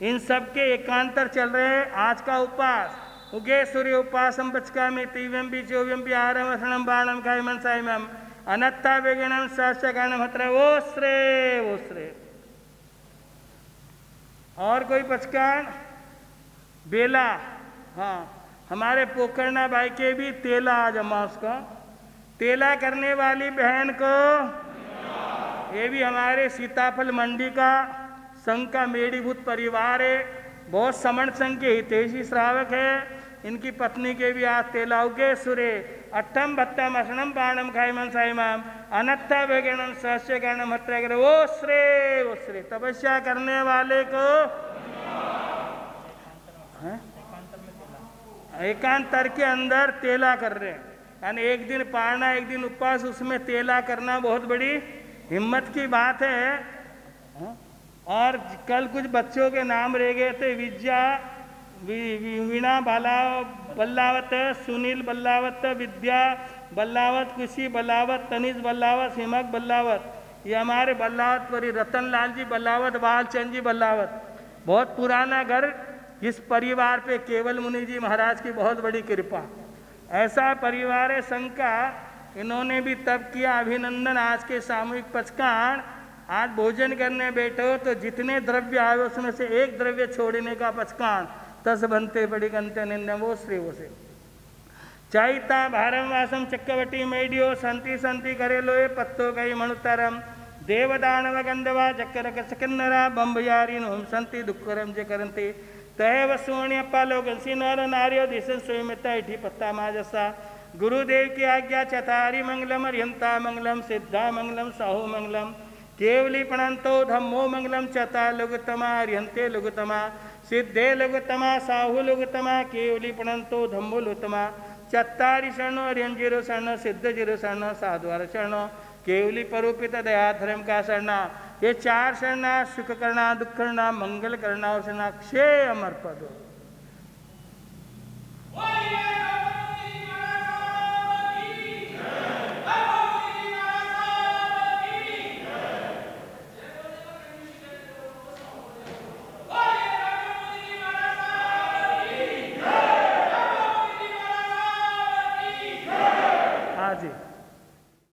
इन सब के एकांतर चल रहे हैं। आज का उपवास उगे सूर्य उपासम पचका में तीव्यम भी चौव्यम भी आरम असनम बाणम कायमन सायमम अनत्ता वेगनम सहस्रगानम हत्र ओश्रे ओश्रे। और कोई पचकान बेला, हाँ हमारे पोखरना भाई के भी तेला आज अमास का, तेला करने वाली बहन को, ये भी हमारे सीताफल मंडी का संघ का मेढ़ीभूत परिवार है, बहुत समण संघ के हितैषी श्रावक है, इनकी पत्नी के भी आज तेला उगे सूर्य अट्ठम भत्तम असनम पाणम खाइमन साइमाम अनत्था वेगणम सहस्य ज्ञानम हत्याग्र वो श्रे तपस्या करने वाले को एकांतर के अंदर तेला कर रहे हैं, यानी एक दिन पारना एक दिन उपवास, उसमें तेला करना बहुत बड़ी हिम्मत की बात है। और कल कुछ बच्चों के नाम रह गए थे, विद्या वीणा बल्लावत, सुनील बल्लावत, विद्या बल्लावत, खुशी बल्लावत, तनिष बल्लावत, हिमक बल्लावत, ये हमारे बल्लावत परी रतन लाल जी बल्लावत, बालचंद जी बल्लावत। बहुत पुराना घर, इस परिवार पे केवल मुनि जी महाराज की बहुत बड़ी कृपा। ऐसा परिवार है संघ का, इन्होंने भी तब किया। अभिनंदन। आज के सामूहिक पचकाण, आज भोजन करने बैठो तो जितने द्रव्य आए उसमें से एक द्रव्य छोड़ने का पचकाण, तस बनते बड़ी गंते निंदमो श्री वो से चाइता भारम वासम चक्रवटी मैडियो संति संति करेलोए पत्तो कई मणुतरम देवदानव गंधवा चक्कर सकन्नरा बंबयारीन होम संति दुक्करम जे करंती तय वसुवण्य पालोकंसी नर नार्यो दिशन स्वयंता इठी पत्ता माजसा गुरुदेव की आज्ञा चतारी मंगलम अर्यंता मंगलम सिद्धा मंगलम साहु मंगलम केवली प्रणंतो धम्मो मंगलम चता लघुतमा अर्यंते लघुतमा सिद्धे लघुतमा साहु लघुतमा केवली प्रणंतो धम्मो लघुतमा चत्तारी शरणो अर्यंजिरो शरण सिद्ध जिरो शरण साधुवार शरण केवली परोपित दया धर्म का शरणा। ये चार शरणा सुख करना, दुख करना, मंगल करना और शरणा, क्षेय अमर पद।